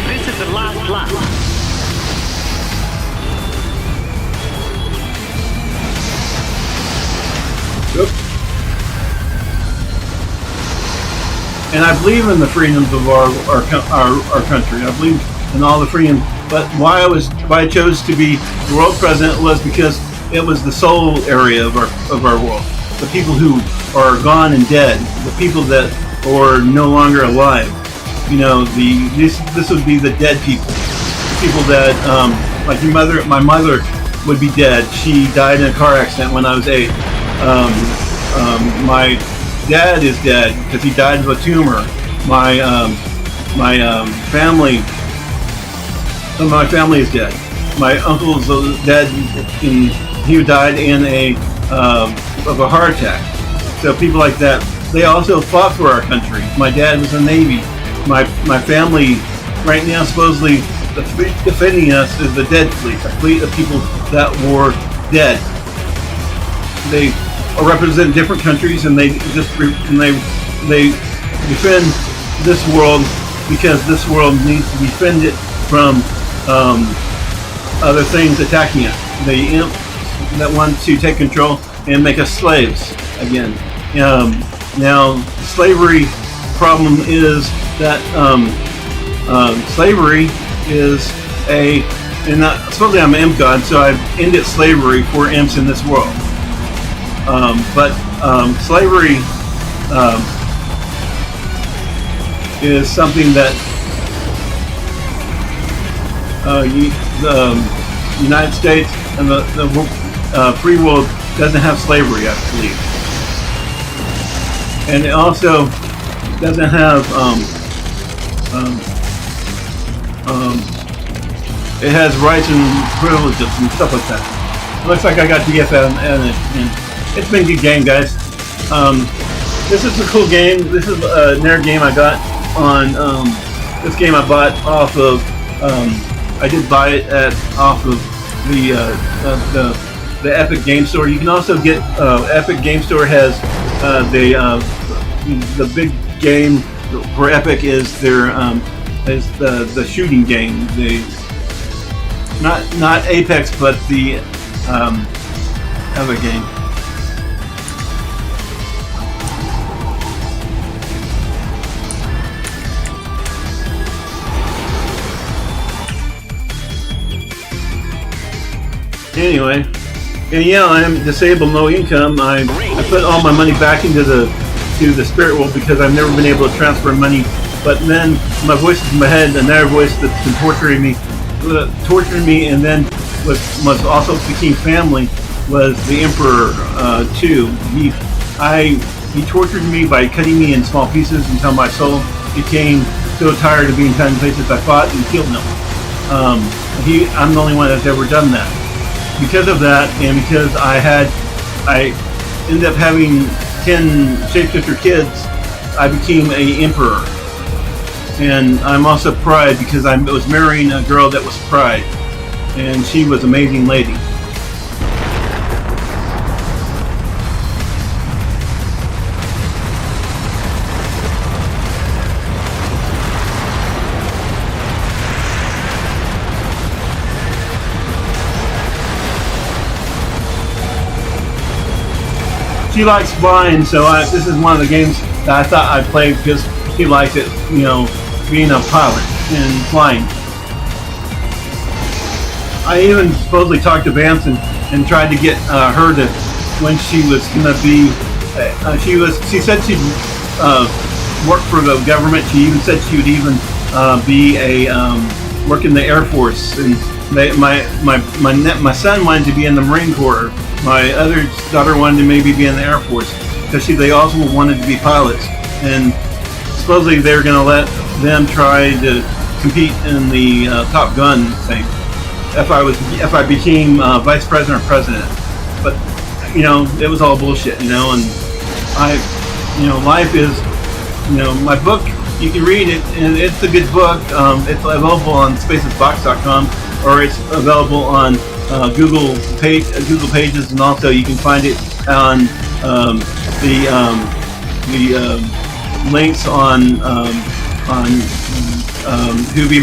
This is the last lap. Yep. And I believe in the freedoms of our country. I believe in all the freedom. But why I chose to be the world president was because it was the soul area of our world. The people who are gone and dead. The people that are no longer alive. This would be the dead people. People that like my mother would be dead. She died in a car accident when I was 8. My dad is dead because he died of a tumor. My family is dead. My uncle's dead. He died in of a heart attack. So people like that, they also fought for our country. My dad was in the Navy. My family right now supposedly defending us is the dead fleet, a fleet of people that were dead. They represent different countries, and they defend this world because this world needs to be defended from other things attacking it. The imp that want to take control and make us slaves again. Now, slavery problem is that slavery is supposedly I'm an imp god, so I've ended slavery for imps in this world. But slavery is something that the United States and the free world doesn't have slavery, I believe. And it also doesn't have it has rights and privileges and stuff like that. It looks like I got DFM and it's been a good game, guys. This is a cool game. This is another game I got on this game I bought off of I did buy it off of the Epic Game Store. You can also get Epic Game Store has the big game for Epic is their is the shooting game. Not Apex, but the other game. Anyway, and yeah, I'm disabled, no income. I put all my money back into the spirit world because I've never been able to transfer money. But then my voice is in my head, another voice that's been torturing me, and then what also became family was the Emperor too. He tortured me by cutting me in small pieces until my soul became so tired of being cut in places. I fought and killed him. I'm the only one that's ever done that. Because of that, and because I ended up having 10 shapeshifter kids, I became an emperor. And I'm also Pride because I was marrying a girl that was Pride, and she was an amazing lady. She likes flying, so this is one of the games that I thought I'd play because she likes it, you know, being a pilot and flying. I even supposedly talked to Vance and tried to get her to, when she was gonna be, she said she'd work for the government. She even said she would even be work in the Air Force. And my son wanted to be in the Marine Corps. My other daughter wanted to maybe be in the Air Force because they also wanted to be pilots, and supposedly they're going to let them try to compete in the Top Gun thing if I became vice president or president. But you know, it was all bullshit, you know. And life is, you know, my book. You can read it, and it's a good book. It's available on Spacesbox.com, or it's available on Google Pages, and also you can find it on the links on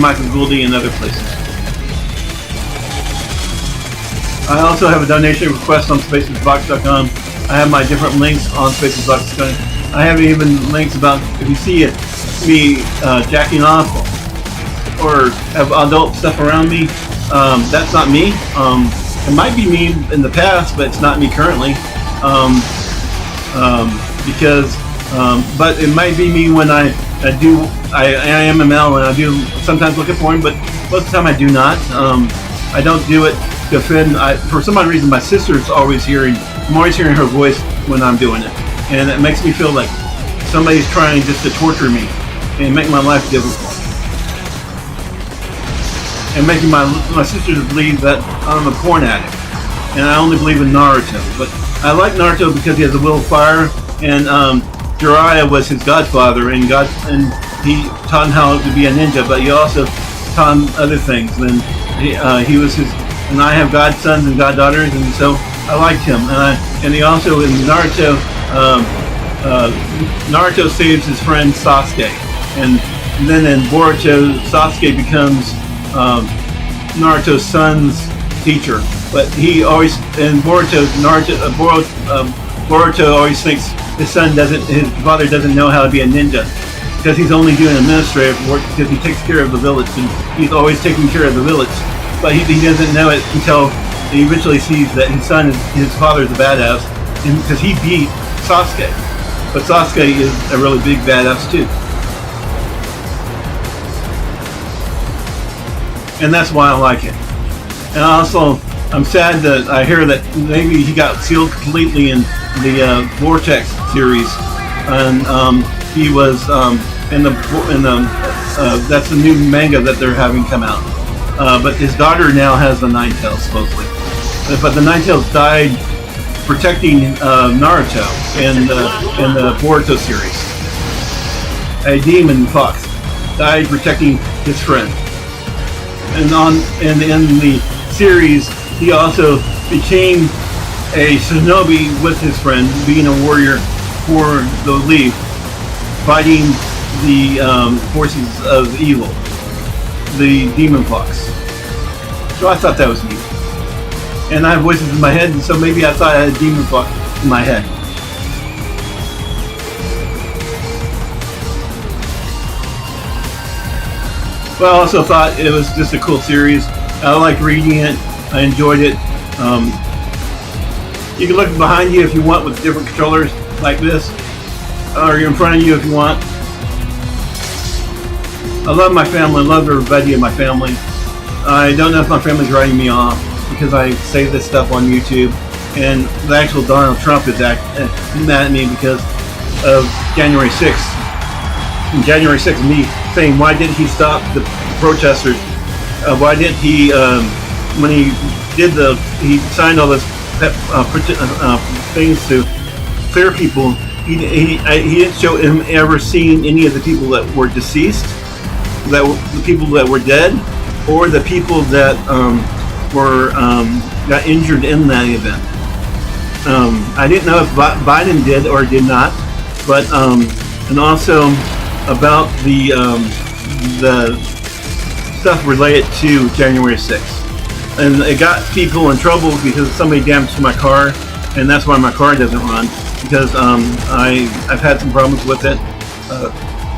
Michael Gulde and other places. I also have a donation request on Spacesbox.com. I have my different links on Spacesbox.com. I have even links about if you see me jacking off or have adult stuff around me. That's not me. It might be me in the past, but it's not me currently. But it might be me when I am a male and I do sometimes look at porn, but most of the time I do not. I don't do it to offend. For some odd reason, my sister's always hearing. I'm always hearing her voice when I'm doing it, and it makes me feel like somebody's trying just to torture me and make my life difficult. And making my sisters believe that I'm a porn addict, and I only believe in Naruto. But I like Naruto because he has a will of fire, and Jiraiya was his godfather, and he taught him how to be a ninja. But he also taught him other things. And he was his. And I have godsons and goddaughters, and so I liked him. And he also in Naruto, Naruto saves his friend Sasuke, and then in Boruto, Sasuke becomes Naruto's son's teacher, but he always Boruto always thinks his father doesn't know how to be a ninja because he's only doing administrative work because he takes care of the village and he's always taking care of the village, but he doesn't know it until he eventually sees that his father's a badass, because he beat Sasuke, but Sasuke is a really big badass too. And that's why I like it. And also, I'm sad that I hear that maybe he got sealed completely in the Vortex series, and he was that's the new manga that they're having come out. But his daughter now has the Nine Tails supposedly, but the Nine Tails died protecting Naruto in the Boruto series. A demon fox died protecting his friend. And in the series, he also became a shinobi with his friend, being a warrior for the League, fighting the forces of evil, the demon fox. So I thought that was neat. And I have voices in my head, and so maybe I thought I had a demon fox in my head. But I also thought it was just a cool series. I liked reading it. I enjoyed it. You can look behind you if you want with different controllers like this, or in front of you if you want. I love my family. I love everybody in my family. I don't know if my family's writing me off because I say this stuff on YouTube, and the actual Donald Trump is mad at me because of January 6th. And January 6th, me saying, why didn't he stop the protesters? Why didn't he, when he signed all those things to clear people, he didn't show him ever seeing any of the people that were deceased, the people that were dead, or the people that got injured in that event. I didn't know if Biden did or did not, but and also about the stuff related to January 6th. And it got people in trouble because somebody damaged my car, and that's why my car doesn't run, because I've had some problems with it,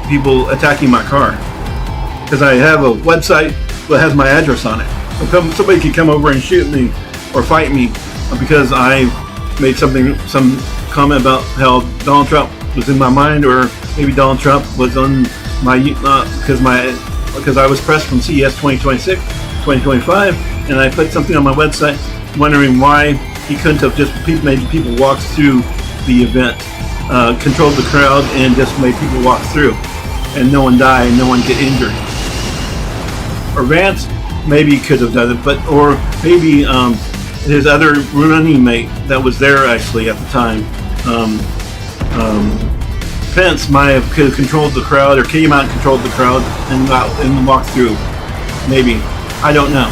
people attacking my car. Because I have a website that has my address on it. So somebody could come over and shoot me or fight me because I made some comment about how Donald Trump was in my mind, or maybe Donald Trump was on my because I was pressed from CES 2026, 2025, and I put something on my website wondering why he couldn't have just made people walk through the event, controlled the crowd, and just made people walk through, and no one die and no one get injured. Or Vance maybe could have done it, or maybe his other running mate that was there actually at the time, Pence might have could have controlled the crowd, or came out and controlled the crowd and walked through. Maybe. I don't know.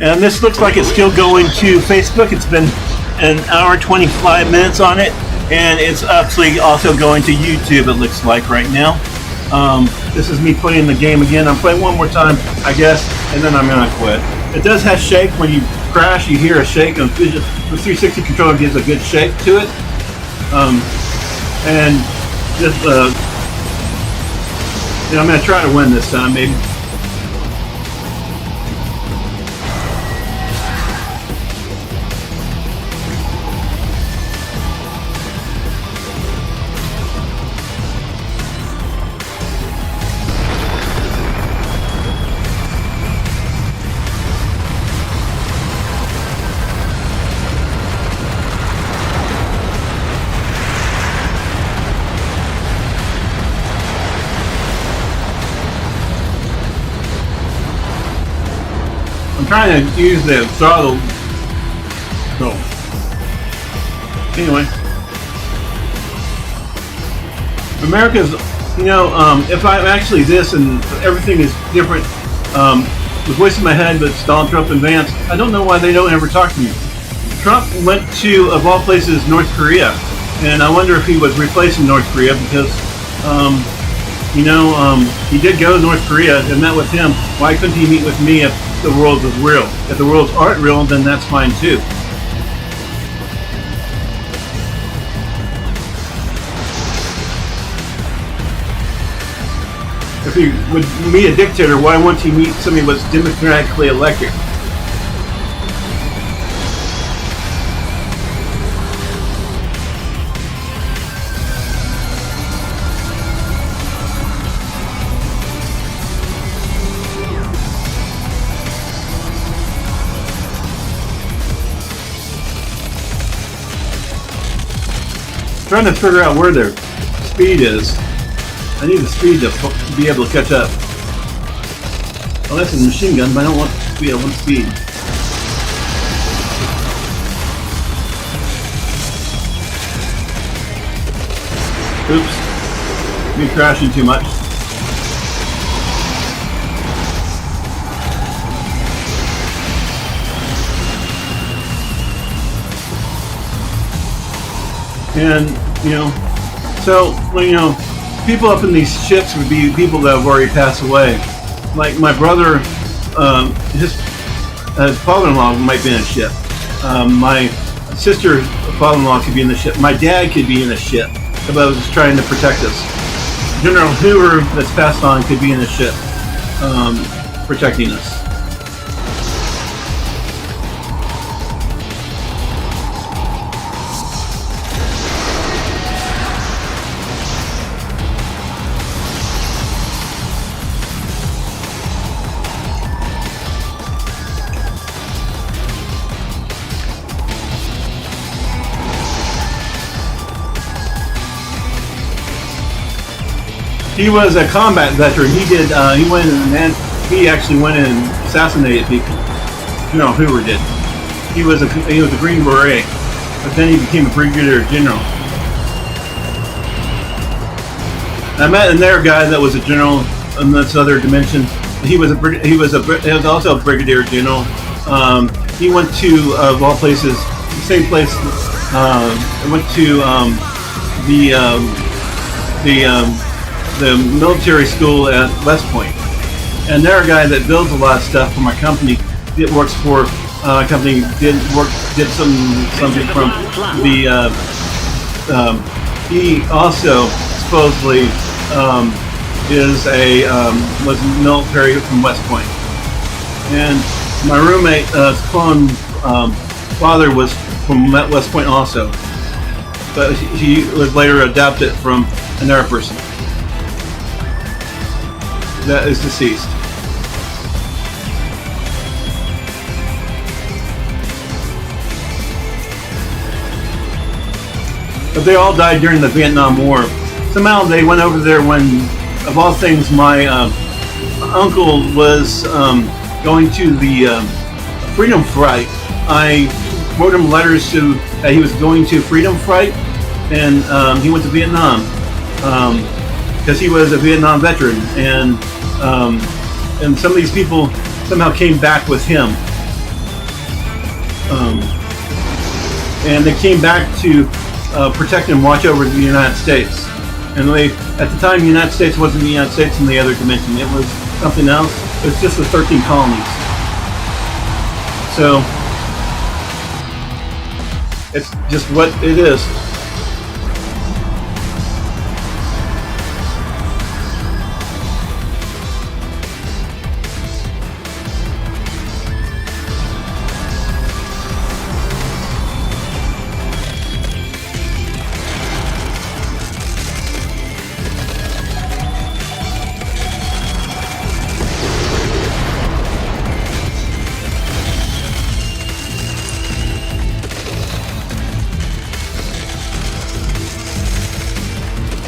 And this looks like it's still going to Facebook. It's been an hour 25 minutes on it, and it's actually also going to YouTube, it looks like right now. This is me playing the game again. I'm playing one more time, I guess, and then I'm going to quit. It does have shake. When you crash, you hear a shake. The 360 controller gives a good shake to it. And just, I'm going to try to win this time, maybe. Trying to use the throttle. So, anyway, America's, if I'm actually this and everything is different, the voice in my head, but Donald Trump and Vance, I don't know why they don't ever talk to me. Trump went to, of all places, North Korea, and I wonder if he was replacing North Korea because, he did go to North Korea and met with him. Why couldn't he meet with me if the world was real? If the worlds aren't real, then that's fine too. If he would meet a dictator, why wouldn't he meet somebody who was democratically elected? Trying to figure out where their speed is. I need the speed to be able to catch up. Well, that's a machine gun, but I don't want speed. I want speed. Oops. Me crashing too much. And, so, people up in these ships would be people that have already passed away. Like my brother, his father-in-law might be in a ship. My sister's father-in-law could be in the ship. My dad could be in a ship if I was trying to protect us. General Hoover that's passed on could be in a ship protecting us. He was a combat veteran. He did. He went in and he actually went in and assassinated people. General Hoover did. He was a Green Beret, but then he became a brigadier general. I met another guy that was a general in this other dimension. He was also a brigadier general. He went to of all places, the same place. Went to the military school at West Point, and they're a guy that builds a lot of stuff for my company. It works for a company. Did something from the. He also supposedly was military from West Point, and my roommate's clone father was from West Point also, but he was later adopted from another person that is deceased. But they all died during the Vietnam War. Somehow they went over there when, of all things, my uncle was going to the Freedom Fight. I wrote him letters that he was going to Freedom Fight, and he went to Vietnam. Because he was a Vietnam veteran, and some of these people somehow came back with him, and they came back to protect and watch over the United States. And at the time, the United States wasn't the United States in the other dimension; it was something else. It was just the 13 colonies. So it's just what it is.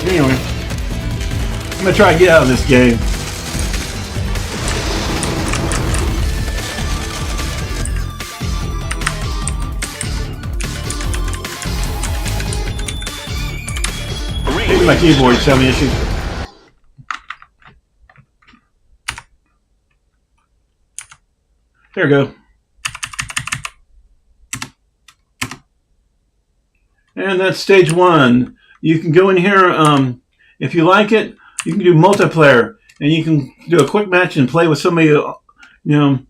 Anyway, I'm gonna try to get out of this game. think my keyboard's having issues. There we go. And that's stage 1. You can go in here, if you like it, you can do multiplayer, and you can do a quick match and play with somebody, anywhere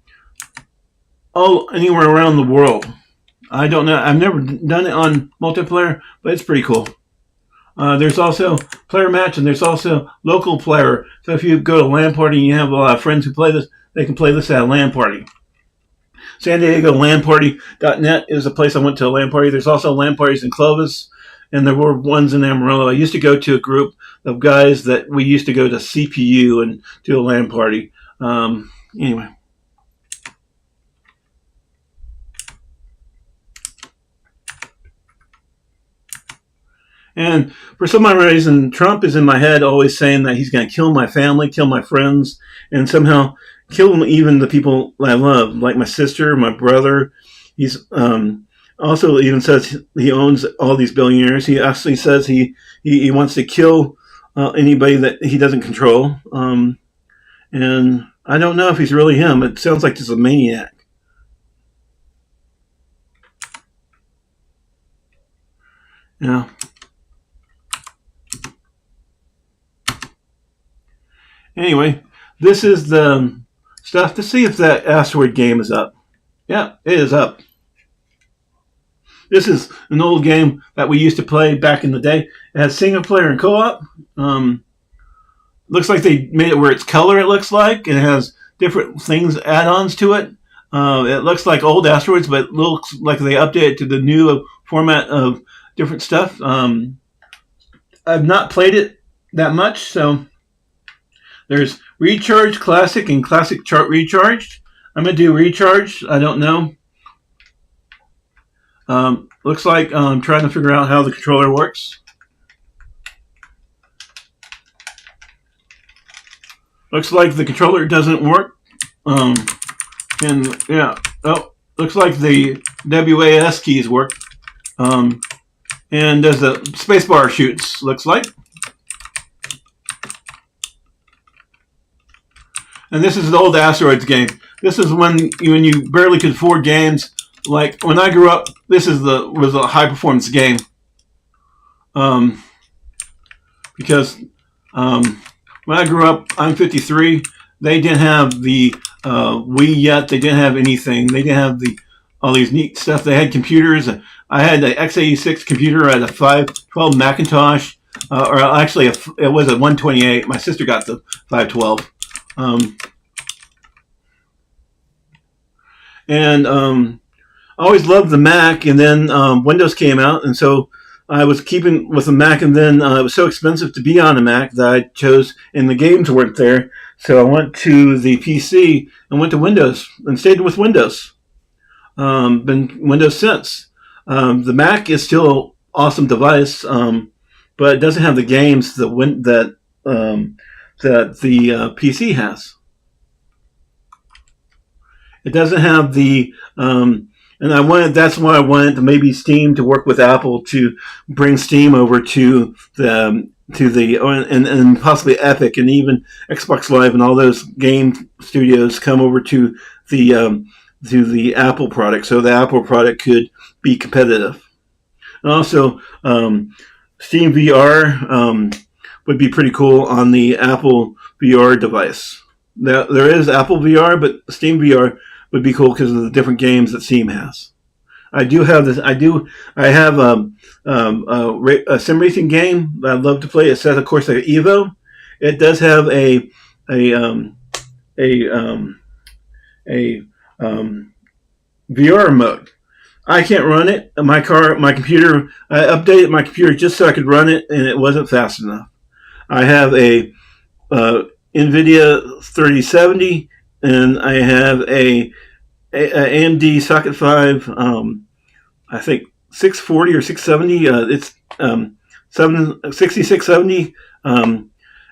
around the world. I don't know. I've never done it on multiplayer, but it's pretty cool. There's also player match, and there's also local player. So if you go to a LAN party and you have a lot of friends who play this, they can play this at a LAN party. San Diego LANparty.net is a place I went to a LAN party. There's also LAN parties in Clovis, and there were ones in Amarillo. I used to go to a group of guys that we used to go to CPU and do a LAN party. Anyway. And for some odd reason, Trump is in my head always saying that he's going to kill my family, kill my friends, and somehow kill even the people I love, like my sister, my brother. He's also even says he owns all these billionaires. He actually says he wants to kill anybody that he doesn't control. And I don't know if he's really him. It sounds like just a maniac. Yeah. Anyway, this is the stuff to see if that asteroid game is up. Yeah, it is up. This is an old game that we used to play back in the day. It has single player and co-op. Looks like they made it where it's color, it looks like. And it has different things, add-ons to it. It looks like old asteroids, but it looks like they updated to the new format of different stuff. I've not played it that much, so there's Recharge Classic and Classic Chart Recharged. I'm going to do Recharge. I don't know. Looks like I'm trying to figure out how the controller works. Looks like the controller doesn't work. And yeah, looks like the WAS keys work. And there's the spacebar shoots, looks like. And this is the old asteroids game. This is when you barely could afford games. Like when I grew up, this was a high performance game. Because when I grew up, I'm 53. They didn't have the Wii yet. They didn't have anything. They didn't have all these neat stuff. They had computers. I had the x86 computer. I had a 512 Macintosh, or actually it was a 128. My sister got the 512. I always loved the Mac, and then Windows came out, and so I was keeping with the Mac, and then it was so expensive to be on a Mac that I chose, and the games weren't there, so I went to the PC and went to Windows and stayed with Windows. Been Windows since. The Mac is still an awesome device, but it doesn't have the games that the PC has. It doesn't have the and that's why I wanted to maybe Steam to work with Apple to bring Steam over to the and possibly Epic and even Xbox Live and all those game studios come over to the Apple product, so the Apple product could be competitive. And also, Steam VR would be pretty cool on the Apple VR device. There is Apple VR, but Steam VR would be cool because of the different games that Steam has. I do have this. I have a sim racing game that I'd love to play. It says, of course, like Evo. It does have a VR mode. I can't run it. My computer. I updated my computer just so I could run it, and it wasn't fast enough. I have a NVIDIA 3070, and I have a AMD Socket 5. I think 640 or 670. It's 6670.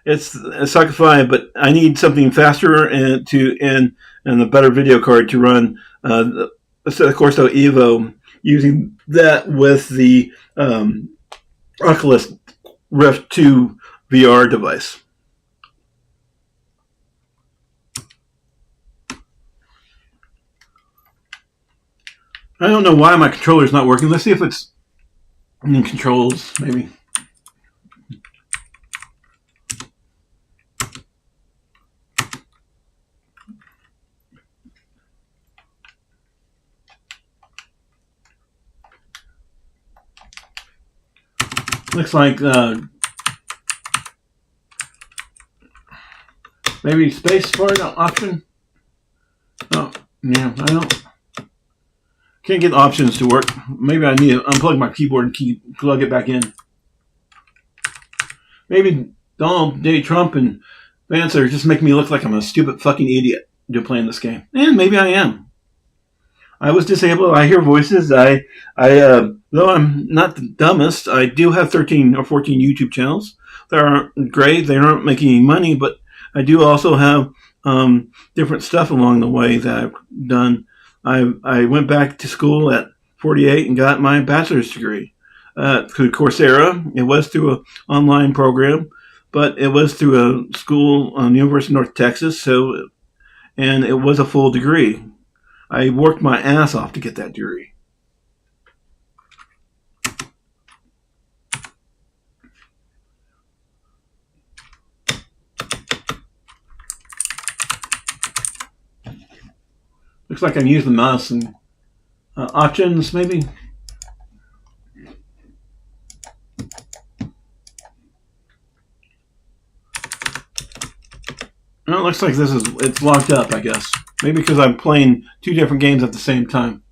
It's a Socket 5, but I need something faster and a better video card to run. So of course, Evo, using that with the Oculus Rift 2 VR device. I don't know why my controller is not working. Let's see if it's in controls, maybe. Looks like maybe space bar option. Oh, yeah, I don't. Can't get options to work. Maybe I need to unplug my keyboard and plug it back in. Maybe Donald J. Trump and Vance are just making me look like I'm a stupid fucking idiot playing this game. And maybe I am. I was disabled. I hear voices. Though I'm not the dumbest, I do have 13 or 14 YouTube channels. They aren't great. They aren't making any money, but I do also have different stuff along the way that I've done. I went back to school at 48 and got my bachelor's degree through Coursera. It was through an online program, but it was through a school on the University of North Texas. And it was a full degree. I worked my ass off to get that degree. Looks like I can use the mouse and options, maybe. Well, it looks like it's locked up, I guess. Maybe because I'm playing two different games at the same time.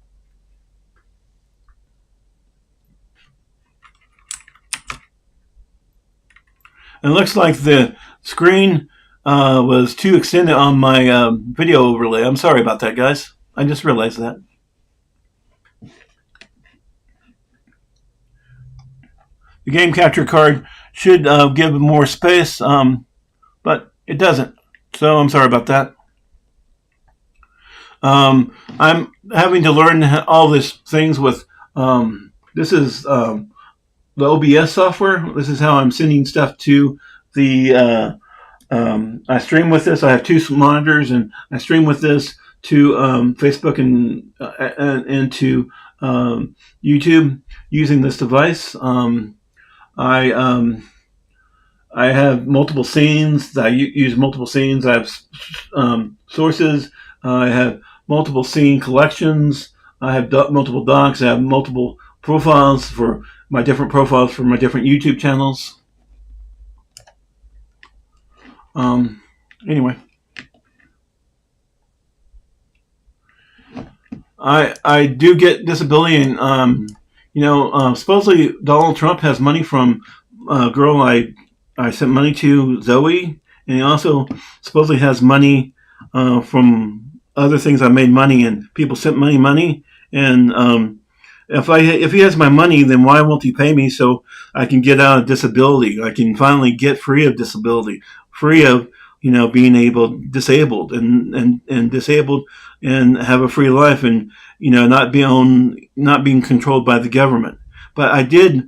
And it looks like the screen was too extended on my video overlay. I'm sorry about that, guys. I just realized that. The game capture card should give more space, but it doesn't. So I'm sorry about that. I'm having to learn all these things with, this is the OBS software. This is how I'm sending stuff to the, I stream with this. I have two monitors and I stream with this to Facebook and to YouTube using this device. I have multiple scenes. I use multiple scenes. I have sources. I have multiple scene collections. I have multiple docs. I have multiple profiles for my different YouTube channels. Anyway, I do get disability, and supposedly Donald Trump has money from a girl I sent money to, Zoe, and he also supposedly has money from other things I made money, and people sent money, and if he has my money, then why won't he pay me so I can get out of disability? I can finally get free of disability, free of being disabled and disabled and have a free life, and not being controlled by the government. But I did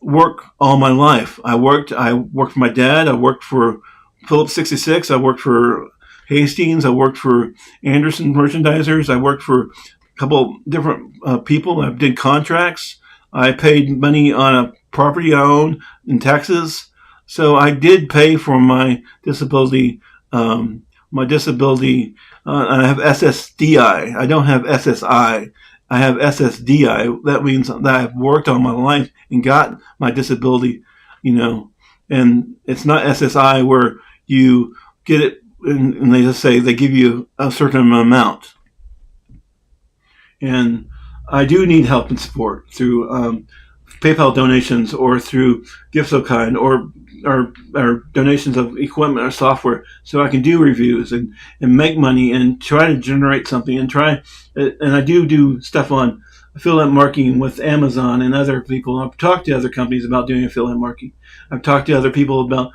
work all my life. I worked for my dad. I worked for Phillips 66. I worked for Hastings. I worked for Anderson Merchandisers. I worked for a couple different people. I did contracts. I paid money on a property I owned in Texas. So I did pay for my disability. I have SSDI. I don't have SSI. I have SSDI. That means that I've worked all my life and got my disability, and it's not SSI where you get it and they just say they give you a certain amount. And I do need help and support through PayPal donations or through gifts of kind or donations of equipment or software, so I can do reviews and make money and try to generate something and I do stuff on affiliate marketing with Amazon and other people. I've talked to other companies about doing affiliate marketing. I've talked to other people about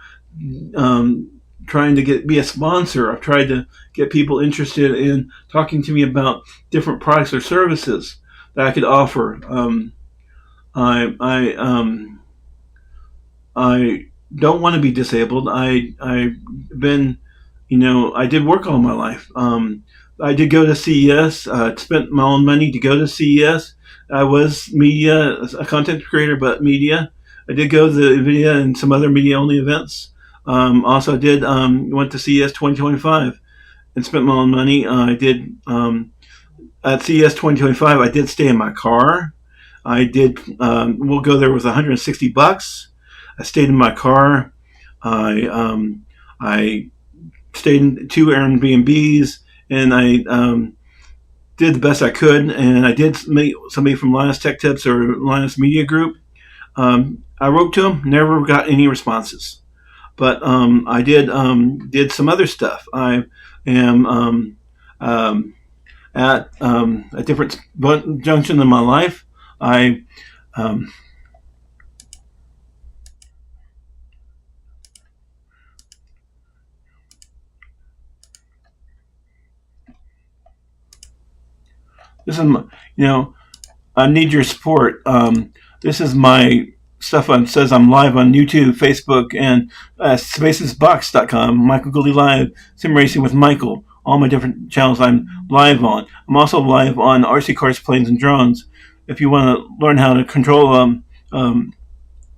trying to be a sponsor. I've tried to get people interested in talking to me about different products or services that I could offer. I don't want to be disabled. I've been, I did work all my life. I did go to CES. Spent my own money to go to CES. I was media, a content creator, but media. I did go to the NVIDIA and some other media only events. Also, did went to CES 2025 and spent my own money. I did at CES 2025. I did stay in my car. I did. We'll go there with $160. I stayed in my car. I stayed in 2 Airbnbs, and I did the best I could. And I did meet somebody from Linus Tech Tips or Linus Media Group. I wrote to them, never got any responses. But I did some other stuff. I am at a different junction in my life. I this is my, I need your support. This is my stuff on says I'm live on YouTube, Facebook, and Spacesbox.com, MichaelGuldeLive, simracingwithmichael. All my different channels I'm live on. I'm also live on RC Planes and Drones. If you want to learn how to control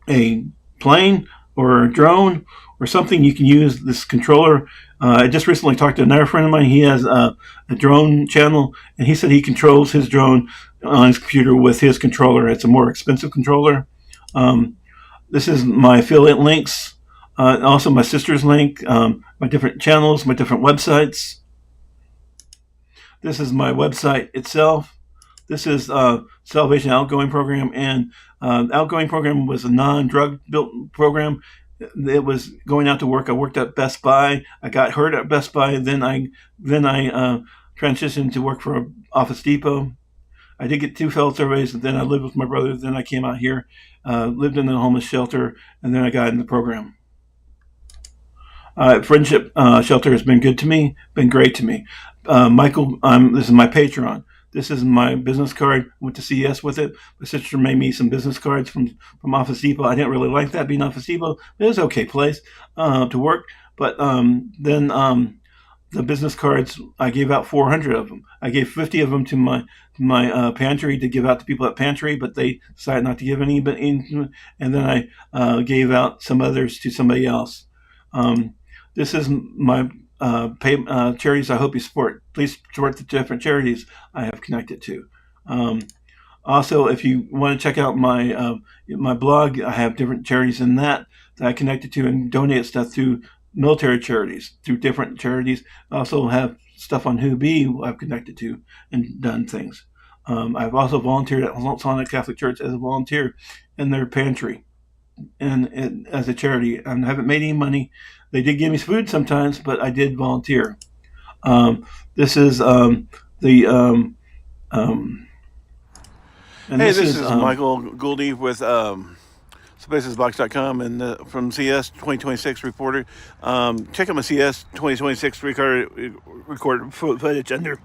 a plane or a drone or something, you can use this controller. I just recently talked to another friend of mine. He has a drone channel, and he said he controls his drone on his computer with his controller. It's a more expensive controller. This is my affiliate links, also my sister's link, my different channels, my different websites. This is my website itself. This is Salvation Outgoing Program, and Outgoing Program was a non-drug built program. It was going out to work. I worked at Best Buy. I got hurt at Best Buy. Then I transitioned to work for Office Depot. I did get 2 failed surveys, and then I lived with my brother. Then I came out here, lived in a homeless shelter, and then I got in the program. Friendship Shelter has been good to me, been great to me. Michael, this is my Patreon. This is my business card. Went to CES with it. My sister made me some business cards from Office Depot. I didn't really like that being Office Depot. It was an okay place to work. But then the business cards, I gave out 400 of them. I gave 50 of them to my pantry to give out to people at pantry, but they decided not to give any. And then I gave out some others to somebody else. This is my charities I hope you support. Please support the different charities I have connected to. Also, if you want to check out my blog, I have different charities in that I connected to and donate stuff through military charities, through different charities. I also have stuff on Who I've connected to and done things. I've also volunteered at Sonic Catholic Church as a volunteer in their pantry and as a charity. I haven't made any money. They did give me food sometimes, but I did volunteer. This is the and hey, this is Michael Gulde with Spacesbox.com and from CS 2026 reporter. Check out my CS 2026 record footage under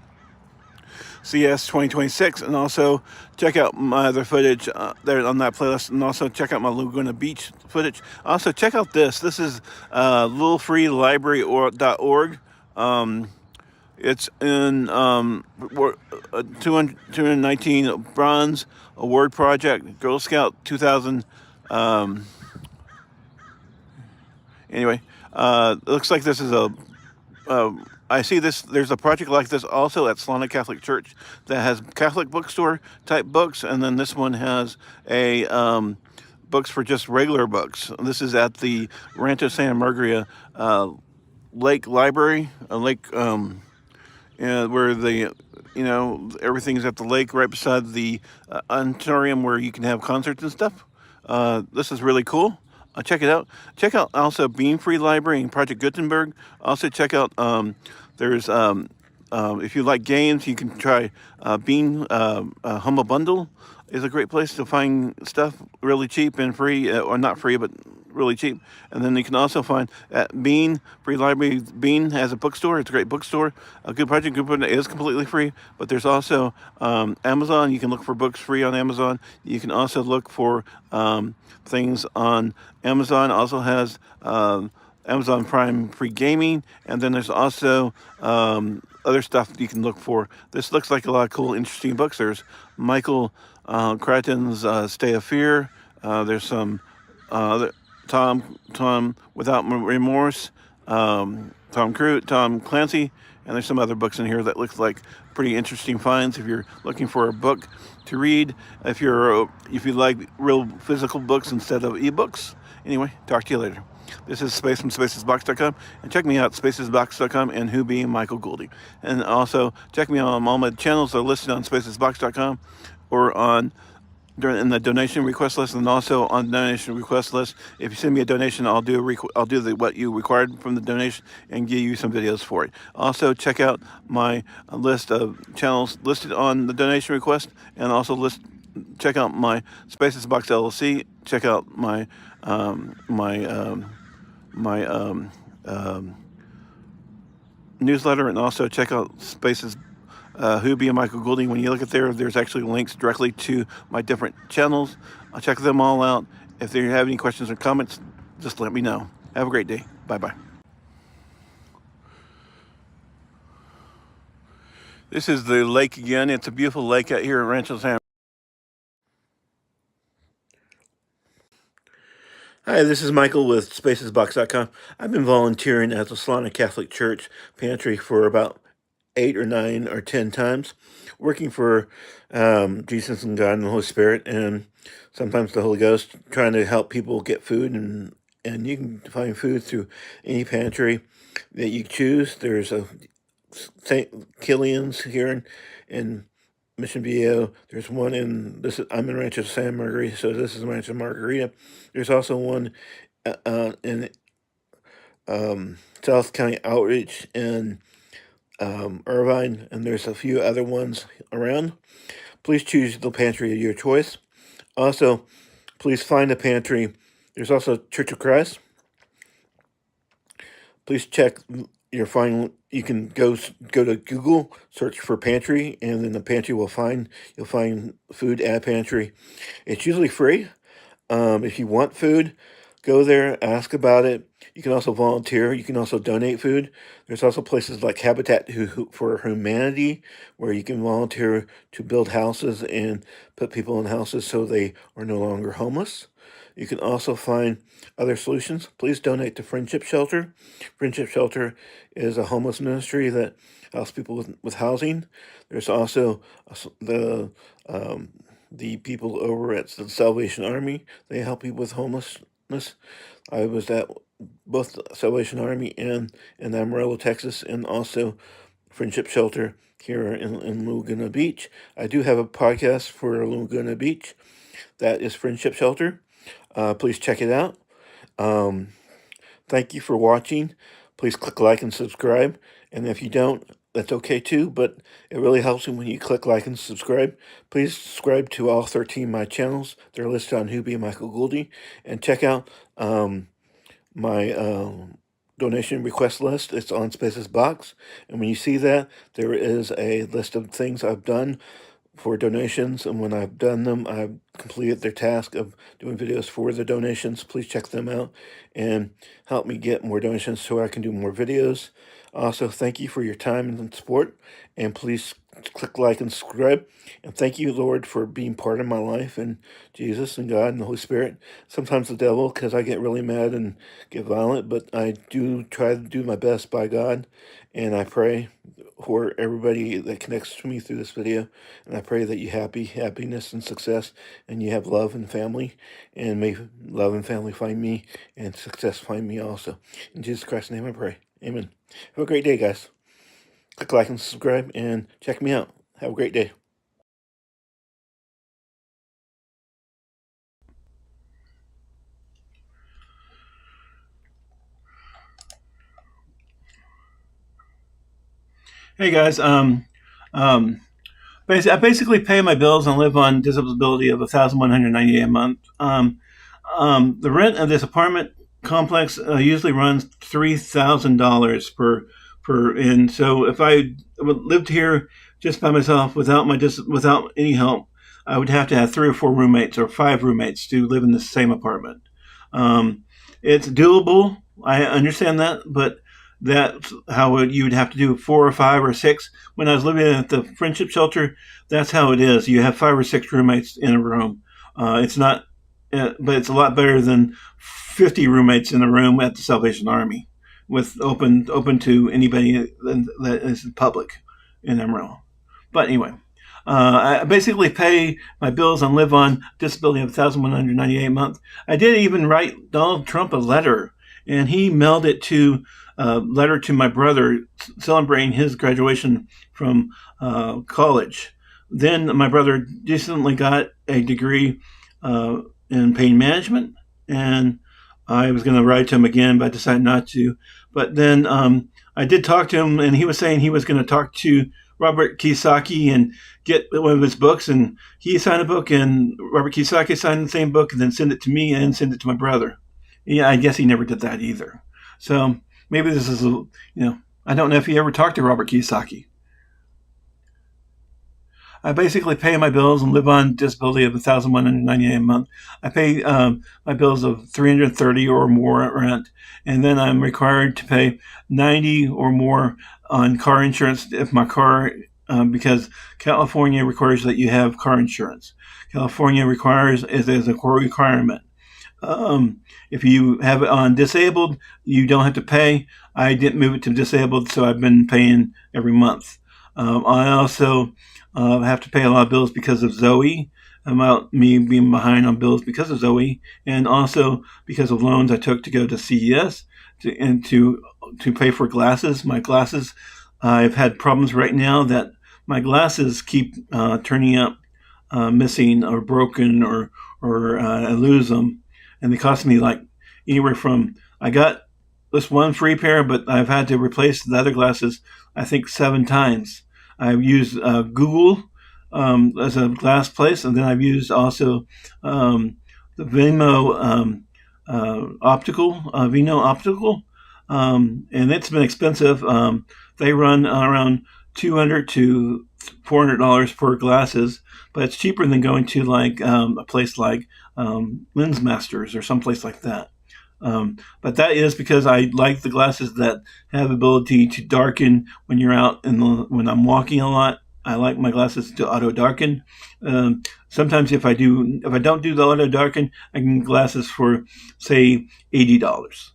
CS 2026, and also check out my other footage there on that playlist, and also check out my Laguna Beach footage. Also check out this. This is littleFreeLibrary.org. It's in 219 Bronze Award Project, Girl Scout 2000. Anyway, it looks like this is I see this. There's a project like this also at Solana Catholic Church that has Catholic bookstore type books, and then this one has a books for just regular books. This is at the Rancho Santa Margarita Lake Library, a lake where the everything's at the lake right beside the auditorium where you can have concerts and stuff. This is really cool. Check it out. Check out also Bean Free Library and Project Gutenberg. Also check out there's if you like games, you can try Bean Humble Bundle. is a great place to find stuff really cheap and free, or not free, but really cheap. And then you can also find at Bean Free Library. Bean has a bookstore. It's a great bookstore. A good project group is completely free, but there's also Amazon. You can look for books free on Amazon. You can also look for things on Amazon. Also has Amazon Prime free gaming, and then there's also other stuff you can look for. This looks like a lot of cool, interesting books. There's Michael Crichton's Stay of Fear. There's some Tom Without Remorse, Tom Clancy, and there's some other books in here that look like pretty interesting finds if you're looking for a book to read. If you like real physical books instead of ebooks. Anyway, talk to you later. This is Space from Spacesbox.com, and check me out at Spacesbox.com and who being Michael Gulde. And also check me out on all my channels that are listed on Spacesbox.com or in the donation request list, and also on the donation request list. If you send me a donation, I'll do what you required from the donation and give you some videos for it. Also, check out my list of channels listed on the donation request, and also check out my Spacesbox LLC. Check out my newsletter, and also check out Spaces who being Michael Gulde. When you look at there's actually links directly to my different channels. I'll check them all out. If you have any questions or comments, just let me know. Have a great day. Bye-bye. This is the lake again. It's a beautiful lake out here in Rancho San. Hi, this is Michael with Spacesbox.com. I've been volunteering at the Solana Catholic Church pantry for about 8 or 9 or 10 times, working for Jesus and God and the Holy Spirit, and sometimes the Holy Ghost, trying to help people get food, and you can find food through any pantry that you choose. There's a St. Killian's here in Mission Viejo. There's one I'm in Rancho San Margarita, so this is Rancho Margarita. There's also one in South County Outreach in Irvine, and there's a few other ones around. Please choose the pantry of your choice. Also, please find a pantry. There's also Church of Christ. Please check you can go to Google, search for pantry, and then the pantry you'll find food at pantry. It's usually free. If you want food, go there, ask about it. You can also volunteer. You can also donate food. There's also places like Habitat for Humanity, where you can volunteer to build houses and put people in houses so they are no longer homeless. You can also find other solutions. Please donate to Friendship Shelter. Friendship Shelter is a homeless ministry that helps people with housing. There's also the people over at the Salvation Army. They help people with homelessness. I was at both the Salvation Army and in Amarillo, Texas, and also Friendship Shelter here in Laguna Beach. I do have a podcast for Laguna Beach. That is Friendship Shelter. Please check it out. Thank you for watching. Please click like and subscribe. And if you don't, that's okay too, but it really helps me when you click like and subscribe. Please subscribe to all 13 of my channels. They're listed on Who Be Michael Gulde. And check out my donation request list. It's on Spacesbox. And when you see that, there is a list of things I've done for donations, and when I've done them, I've completed their task of doing videos for the donations. Please check them out and help me get more donations so I can do more videos. Also, thank you for your time and support, and please click like and subscribe. And thank you, Lord, for being part of my life, and Jesus and God and the Holy Spirit. Sometimes the devil, because I get really mad and get violent, but I do try to do my best by God, and I pray for everybody that connects to me through this video, and I pray that you happiness and success, and you have love and family, and may love and family find me, and success find me also. In Jesus Christ's name I pray. Amen. Have a great day, guys. Click like and subscribe, and check me out. Have a great day. Hey guys, I basically pay my bills and live on disability of $1,198 a month. The rent of this apartment complex usually runs $3,000 and so if I lived here just by myself without any help, I would have to have 3 or 4 roommates or 5 roommates to live in the same apartment. Um, it's doable. I understand that, but that's how you would have to do 4 or 5 or 6. When I was living at the friendship shelter, that's how it is. You have 5 or 6 roommates in a room. It's not, but it's a lot better than 50 roommates in a room at the Salvation Army, with open to anybody that is public in Emerald. But anyway, I basically pay my bills and live on disability of $1,198 a month. I did even write Donald Trump a letter, and he mailed it to letter to my brother celebrating his graduation from college. Then my brother recently got a degree in pain management, and I was going to write to him again, but I decided not to. But then I did talk to him, and he was saying he was going to talk to Robert Kiyosaki and get one of his books, and he signed a book, and Robert Kiyosaki signed the same book, and then send it to me and send it to my brother. Yeah, I guess he never did that either. So maybe this is, I don't know if he ever talked to Robert Kiyosaki. I basically pay my bills and live on disability of $1,198 a month. I pay my bills of $330 or more rent, and then I'm required to pay $90 or more on car insurance if my car, because California requires that you have car insurance. California requires is a core requirement. If you have it on disabled, you don't have to pay. I didn't move it to disabled, so I've been paying every month. I also have to pay a lot of bills because of Zoe, about me being behind on bills because of Zoe, and also because of loans I took to go to CES to pay for glasses. My glasses, I've had problems right now that my glasses keep turning up missing or broken or I lose them, and they cost me like anywhere from, I got this one free pair, but I've had to replace the other glasses I think 7 times. I've used Google as a glass place, and then I've used also the Vimo Optical, and it's been expensive. They run around $200 to $400 per glasses, but it's cheaper than going to like a place like Lens Masters or someplace like that. But that is because I like the glasses that have ability to darken when you're out when I'm walking a lot. I like my glasses to auto darken. Sometimes if I don't do the auto darken, I can get glasses for say $80.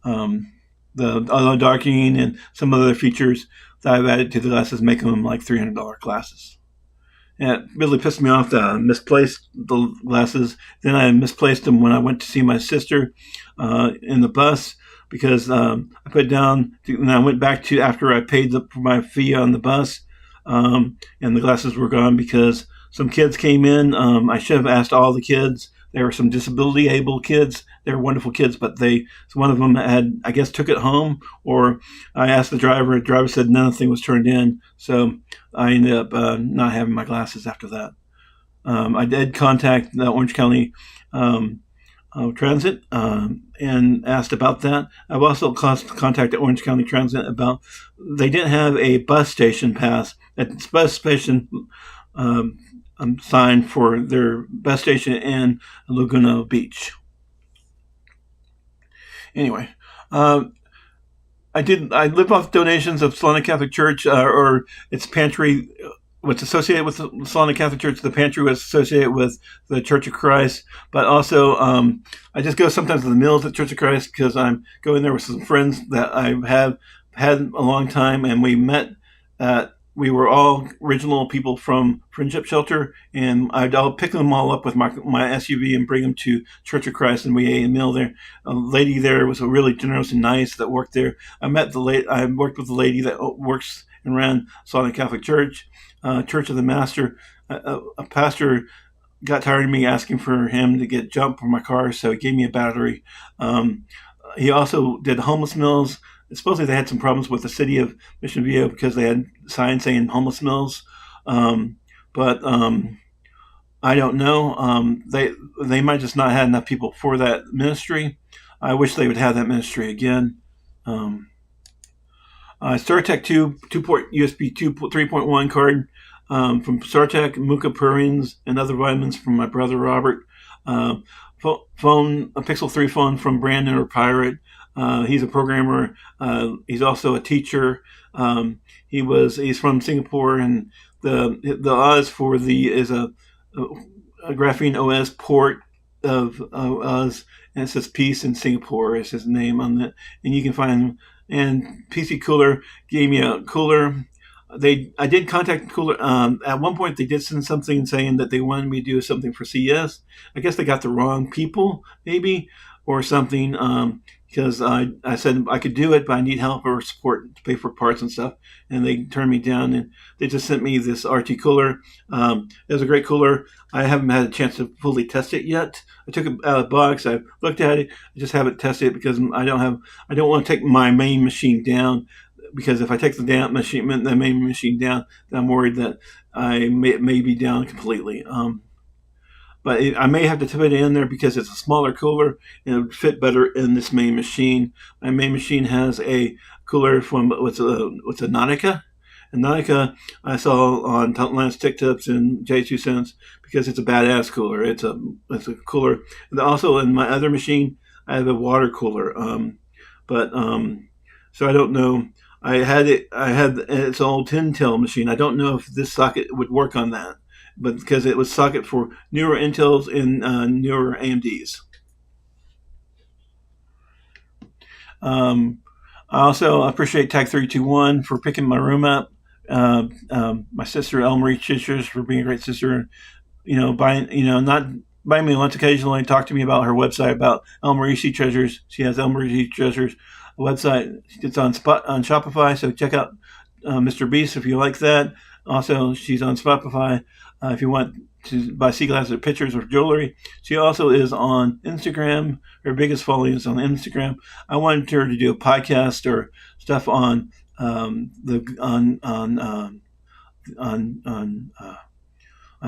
The auto darkening and some other features that I've added to the glasses make them like $300 glasses. And it really pissed me off that I misplaced the glasses. Then I misplaced them when I went to see my sister in the bus because I put down, and I went back to after I paid for my fee on the bus, and the glasses were gone because some kids came in. I should have asked all the kids. There were some disability able kids. They were wonderful kids, but one of them had, I guess, took it home, or I asked the driver. The driver said nothing was turned in, so I ended up not having my glasses after that. I did contact the Orange County Transit and asked about that. I've also contacted Orange County Transit about they didn't have a bus station pass at the bus station sign for their bus station in Laguna Beach. Anyway, I live off donations of Salina Catholic Church or its pantry. What's associated with the Salina Catholic Church, the pantry was associated with the Church of Christ, but also I just go sometimes to the meals at Church of Christ because I'm going there with some friends that I have had a long time, and we met we were all original people from Friendship Shelter, and I'll pick them all up with my SUV and bring them to Church of Christ, and we ate a meal there. A lady there was really generous and nice that worked there. I worked with the lady that works and ran Salina Catholic Church, Church of the Master. A pastor got tired of me asking for him to get jump for my car, so he gave me a battery. He also did homeless meals. Supposedly they had some problems with the city of Mission Viejo because they had signs saying homeless meals. but I don't know. They might just not have enough people for that ministry. I wish they would have that ministry again. StarTech 2 port USB 3.1 card from StarTech, mucopurines, and other vitamins from my brother Robert. A Pixel 3 phone from Brandon or Pirate. He's a programmer. He's also a teacher. He's from Singapore, and the Oz for the is a graphene OS port of Oz, and it says Peace in Singapore is his name on it, and you can find him. And PC Cooler gave me a cooler. I did contact Cooler. At one point, they did send something saying that they wanted me to do something for CS. I guess they got the wrong people, maybe, or something. Because I said I could do it, but I need help or support to pay for parts and stuff. And they turned me down, and they just sent me this RT cooler. It was a great cooler. I haven't had a chance to fully test it yet. I took it out of the box. I looked at it. I just haven't tested it because I don't want to take my main machine down. Because if I take the main machine down, I'm worried that I may be down completely. But I may have to put it in there because it's a smaller cooler and it would fit better in this main machine. My main machine has a cooler from what's a Nautica. And Nautica I saw on Lance Tick Tips and J2 Cents because it's a badass cooler. It's a cooler. And also in my other machine, I have a water cooler. So I don't know. I had it's an old Intel machine. I don't know if this socket would work on that, but because it was socket for newer Intels and newer AMDs. I also appreciate Tag321 for picking my room up. My sister Elmarie Chishers for being a great sister. Not buying me lunch occasionally. Talk to me about her website about Elmarie Treasures. She has Elmarie Treasures website. It's on Shopify, so check out Mr. Beast if you like that. Also, she's on Shopify if you want to buy sea glasses or pictures or jewelry. She also is on Instagram. Her biggest following is on Instagram. I wanted her to do a podcast or stuff on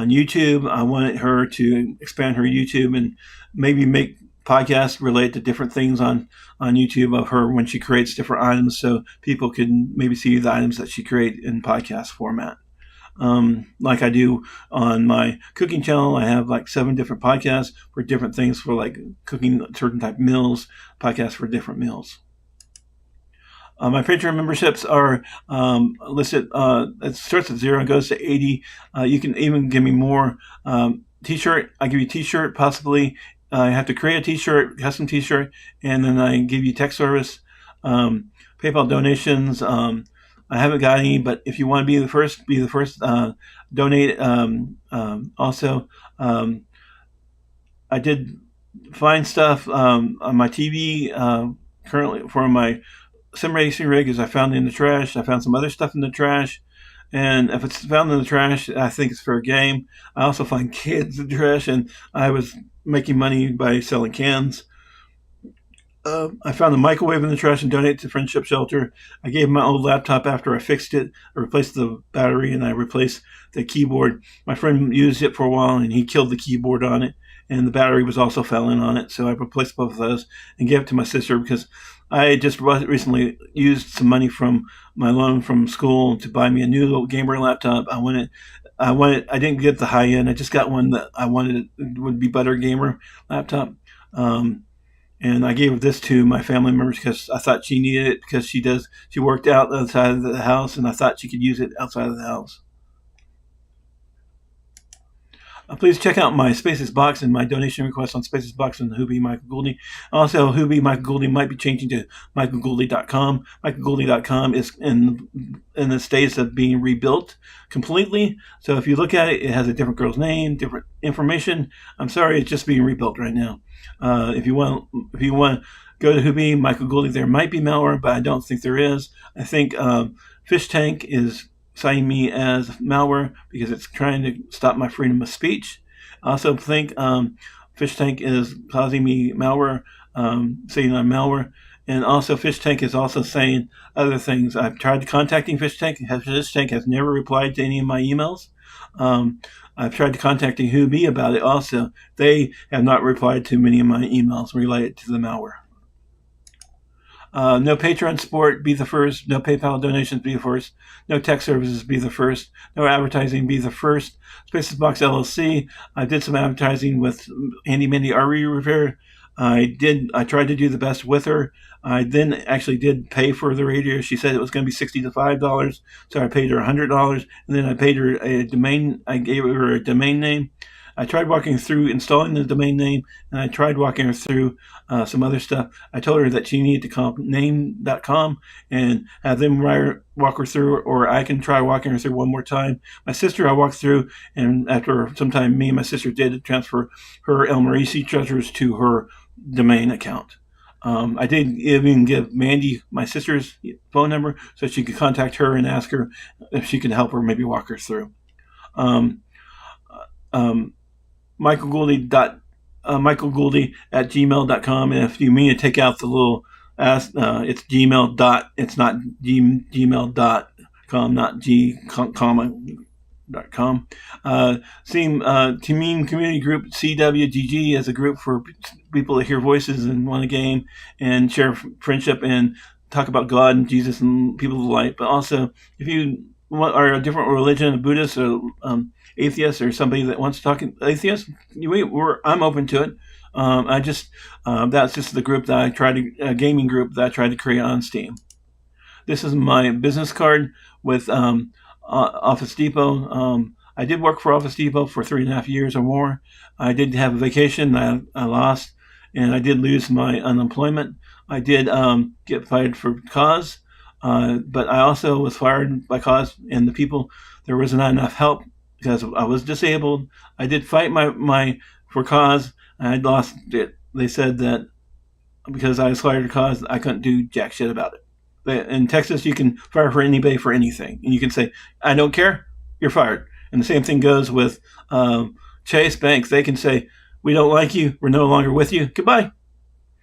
YouTube. I wanted her to expand her YouTube and maybe make podcasts related to different things on YouTube of her when she creates different items, so people can maybe see the items that she creates in podcast format. Like I do on my cooking channel, I have like 7 different podcasts for different things for like cooking certain type meals, podcasts for different meals. My Patreon memberships are listed. It starts at 0 and goes to 80. You can even give me more. T-shirt. I give you T-shirt possibly. I have to create a T-shirt, custom T-shirt, and then I give you tech service, PayPal donations. I haven't got any, but if you want to be the first. Donate. Also, I did find stuff on my TV currently for my sim racing rig. As I found in the trash. I found some other stuff in the trash. And if it's found in the trash, I think it's fair game. I also find cans in the trash, and I was making money by selling cans. I found a microwave in the trash and donated to Friendship Shelter. I gave my old laptop after I fixed it. I replaced the battery and I replaced the keyboard. My friend used it for a while and he killed the keyboard on it, and the battery was also failing on it. So I replaced both of those and gave it to my sister because I just recently used some money from my loan from school to buy me a new little gamer laptop. I didn't get the high end. I just got one that I wanted would be better gamer laptop. And I gave this to my family members because I thought she needed it because she worked outside of the house and I thought she could use it outside of the house. Please check out my Spacesbox and my donation requests on Spacesbox and Hubi Michael Gulde. Also, Hubi Michael Gulde might be changing to MichaelGulde.com. MichaelGulde.com is in the status of being rebuilt completely. So if you look at it, it has a different girl's name, different information. I'm sorry, it's just being rebuilt right now. If you want to go to Hubi Michael Gulde, there might be malware, but I don't think there is. I think Fish Tank is citing me as malware because it's trying to stop my freedom of speech. I also think Fish Tank is causing me malware, saying I'm malware, And also, Fish Tank is also saying other things. I've tried contacting Fish Tank. Fish Tank has never replied to any of my emails. I've tried contacting Hubi about it also. They have not replied to many of my emails related to the malware. No Patreon support, be the first. No PayPal donations, be the first. No tech services, be the first. No advertising, be the first. Spacesbox LLC, I did some advertising with Handy Mandy RE Repair. I tried to do the best with her. I then actually did pay for the radio. She said it was going to be $65, so I paid her $100, and then I paid her a domain. I gave her a domain name. I tried walking through installing the domain name, and I tried walking her through some other stuff. I told her that she needed to call name.com and have them walk her through, or I can try walking her through one more time. My sister, I walked through, and after some time, me and my sister did transfer her El Marisi treasures to her domain account. I did even give Mandy my sister's phone number so she could contact her and ask her if she could help her, maybe walk her through. MichaelGulde at gmail.com. And if you mean to take out the little it's Gmail dot, it's not gmail.com, not .com. Team Community Group CWGG is a group for people that hear voices and want to game and share friendship and talk about God and Jesus and people of light. But also, if you are a different religion, a Buddhist or atheist, or somebody that wants to talk atheist, I'm open to it. That's just the group that I tried to, a gaming group that I tried to create on Steam. This is my business card with Office Depot. I did work for Office Depot for 3.5 years or more. I did have a vacation that I lost, and I did lose my unemployment. I did get fired for cause, but I also was fired by cause, and the people, there was not enough help because I was disabled. I did fight my for cause, and I lost it. They said that because I was fired for cause, I couldn't do jack shit about it. In Texas, you can fire for anybody for anything, and you can say, "I don't care," you're fired. And the same thing goes with Chase Banks. They can say, "We don't like you. We're no longer with you. Goodbye."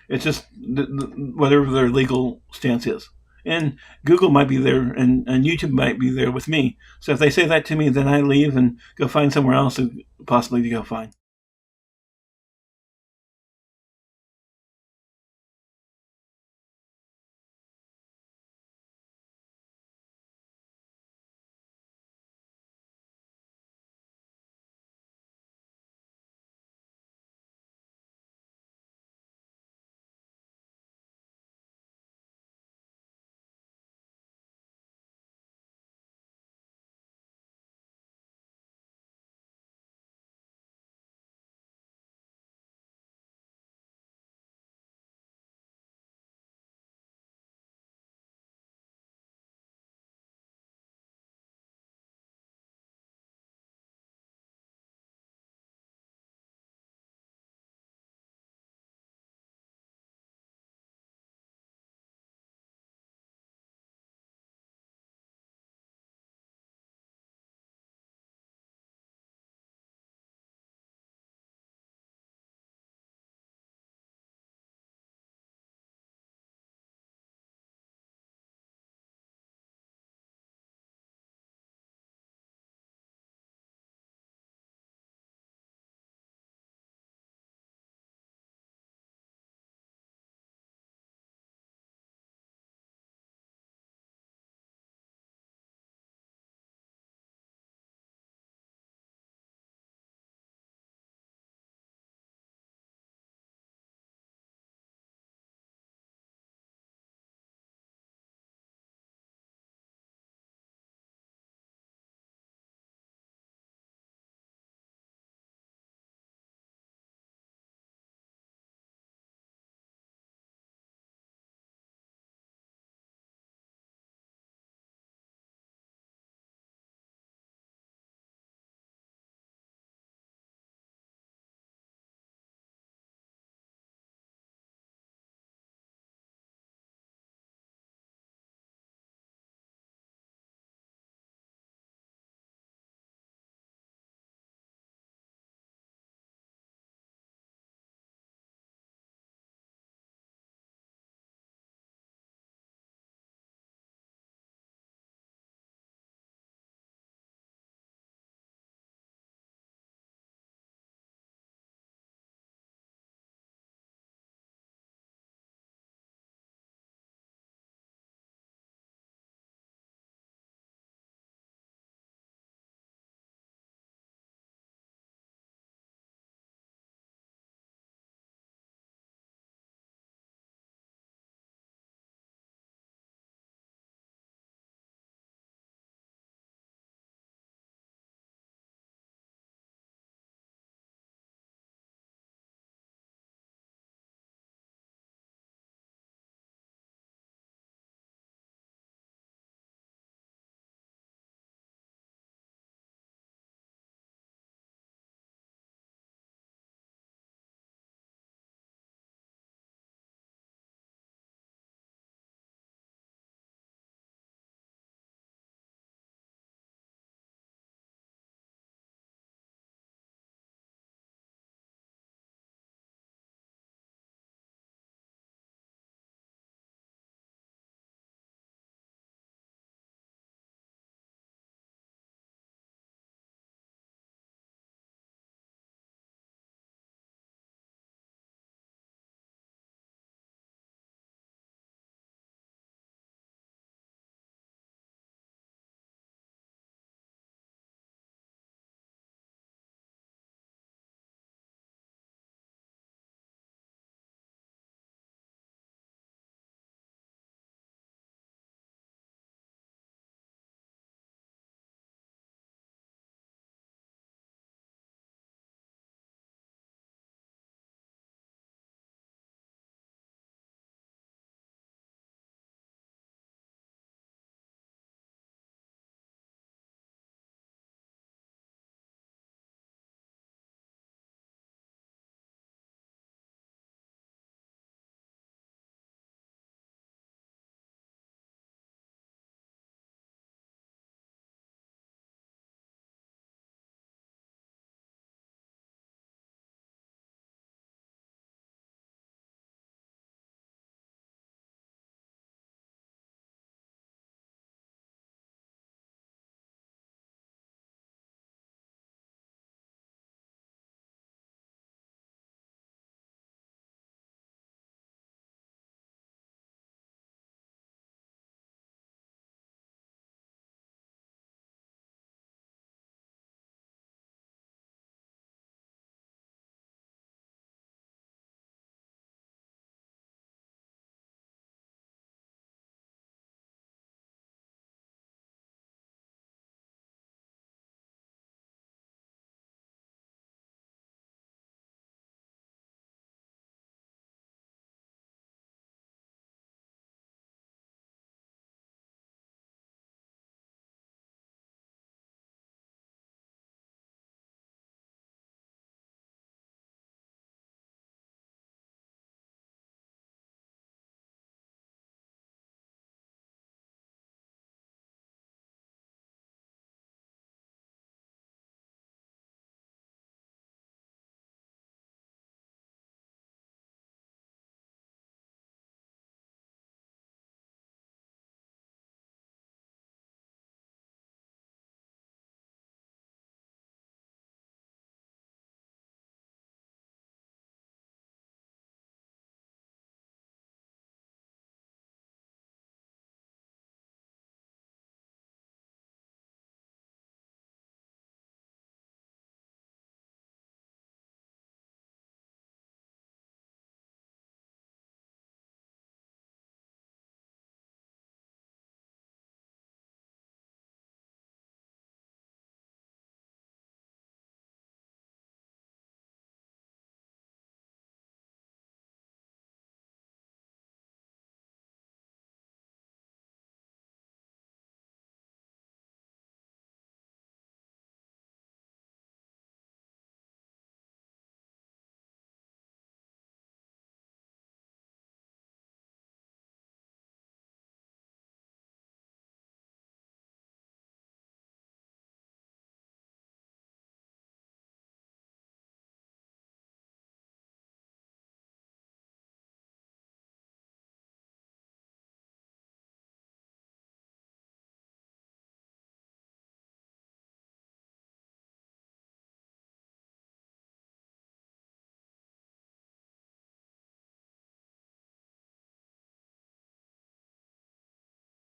It's just whatever their legal stance is. And Google might be there, and YouTube might be there with me. So if they say that to me, then I leave and go find somewhere else to possibly go find.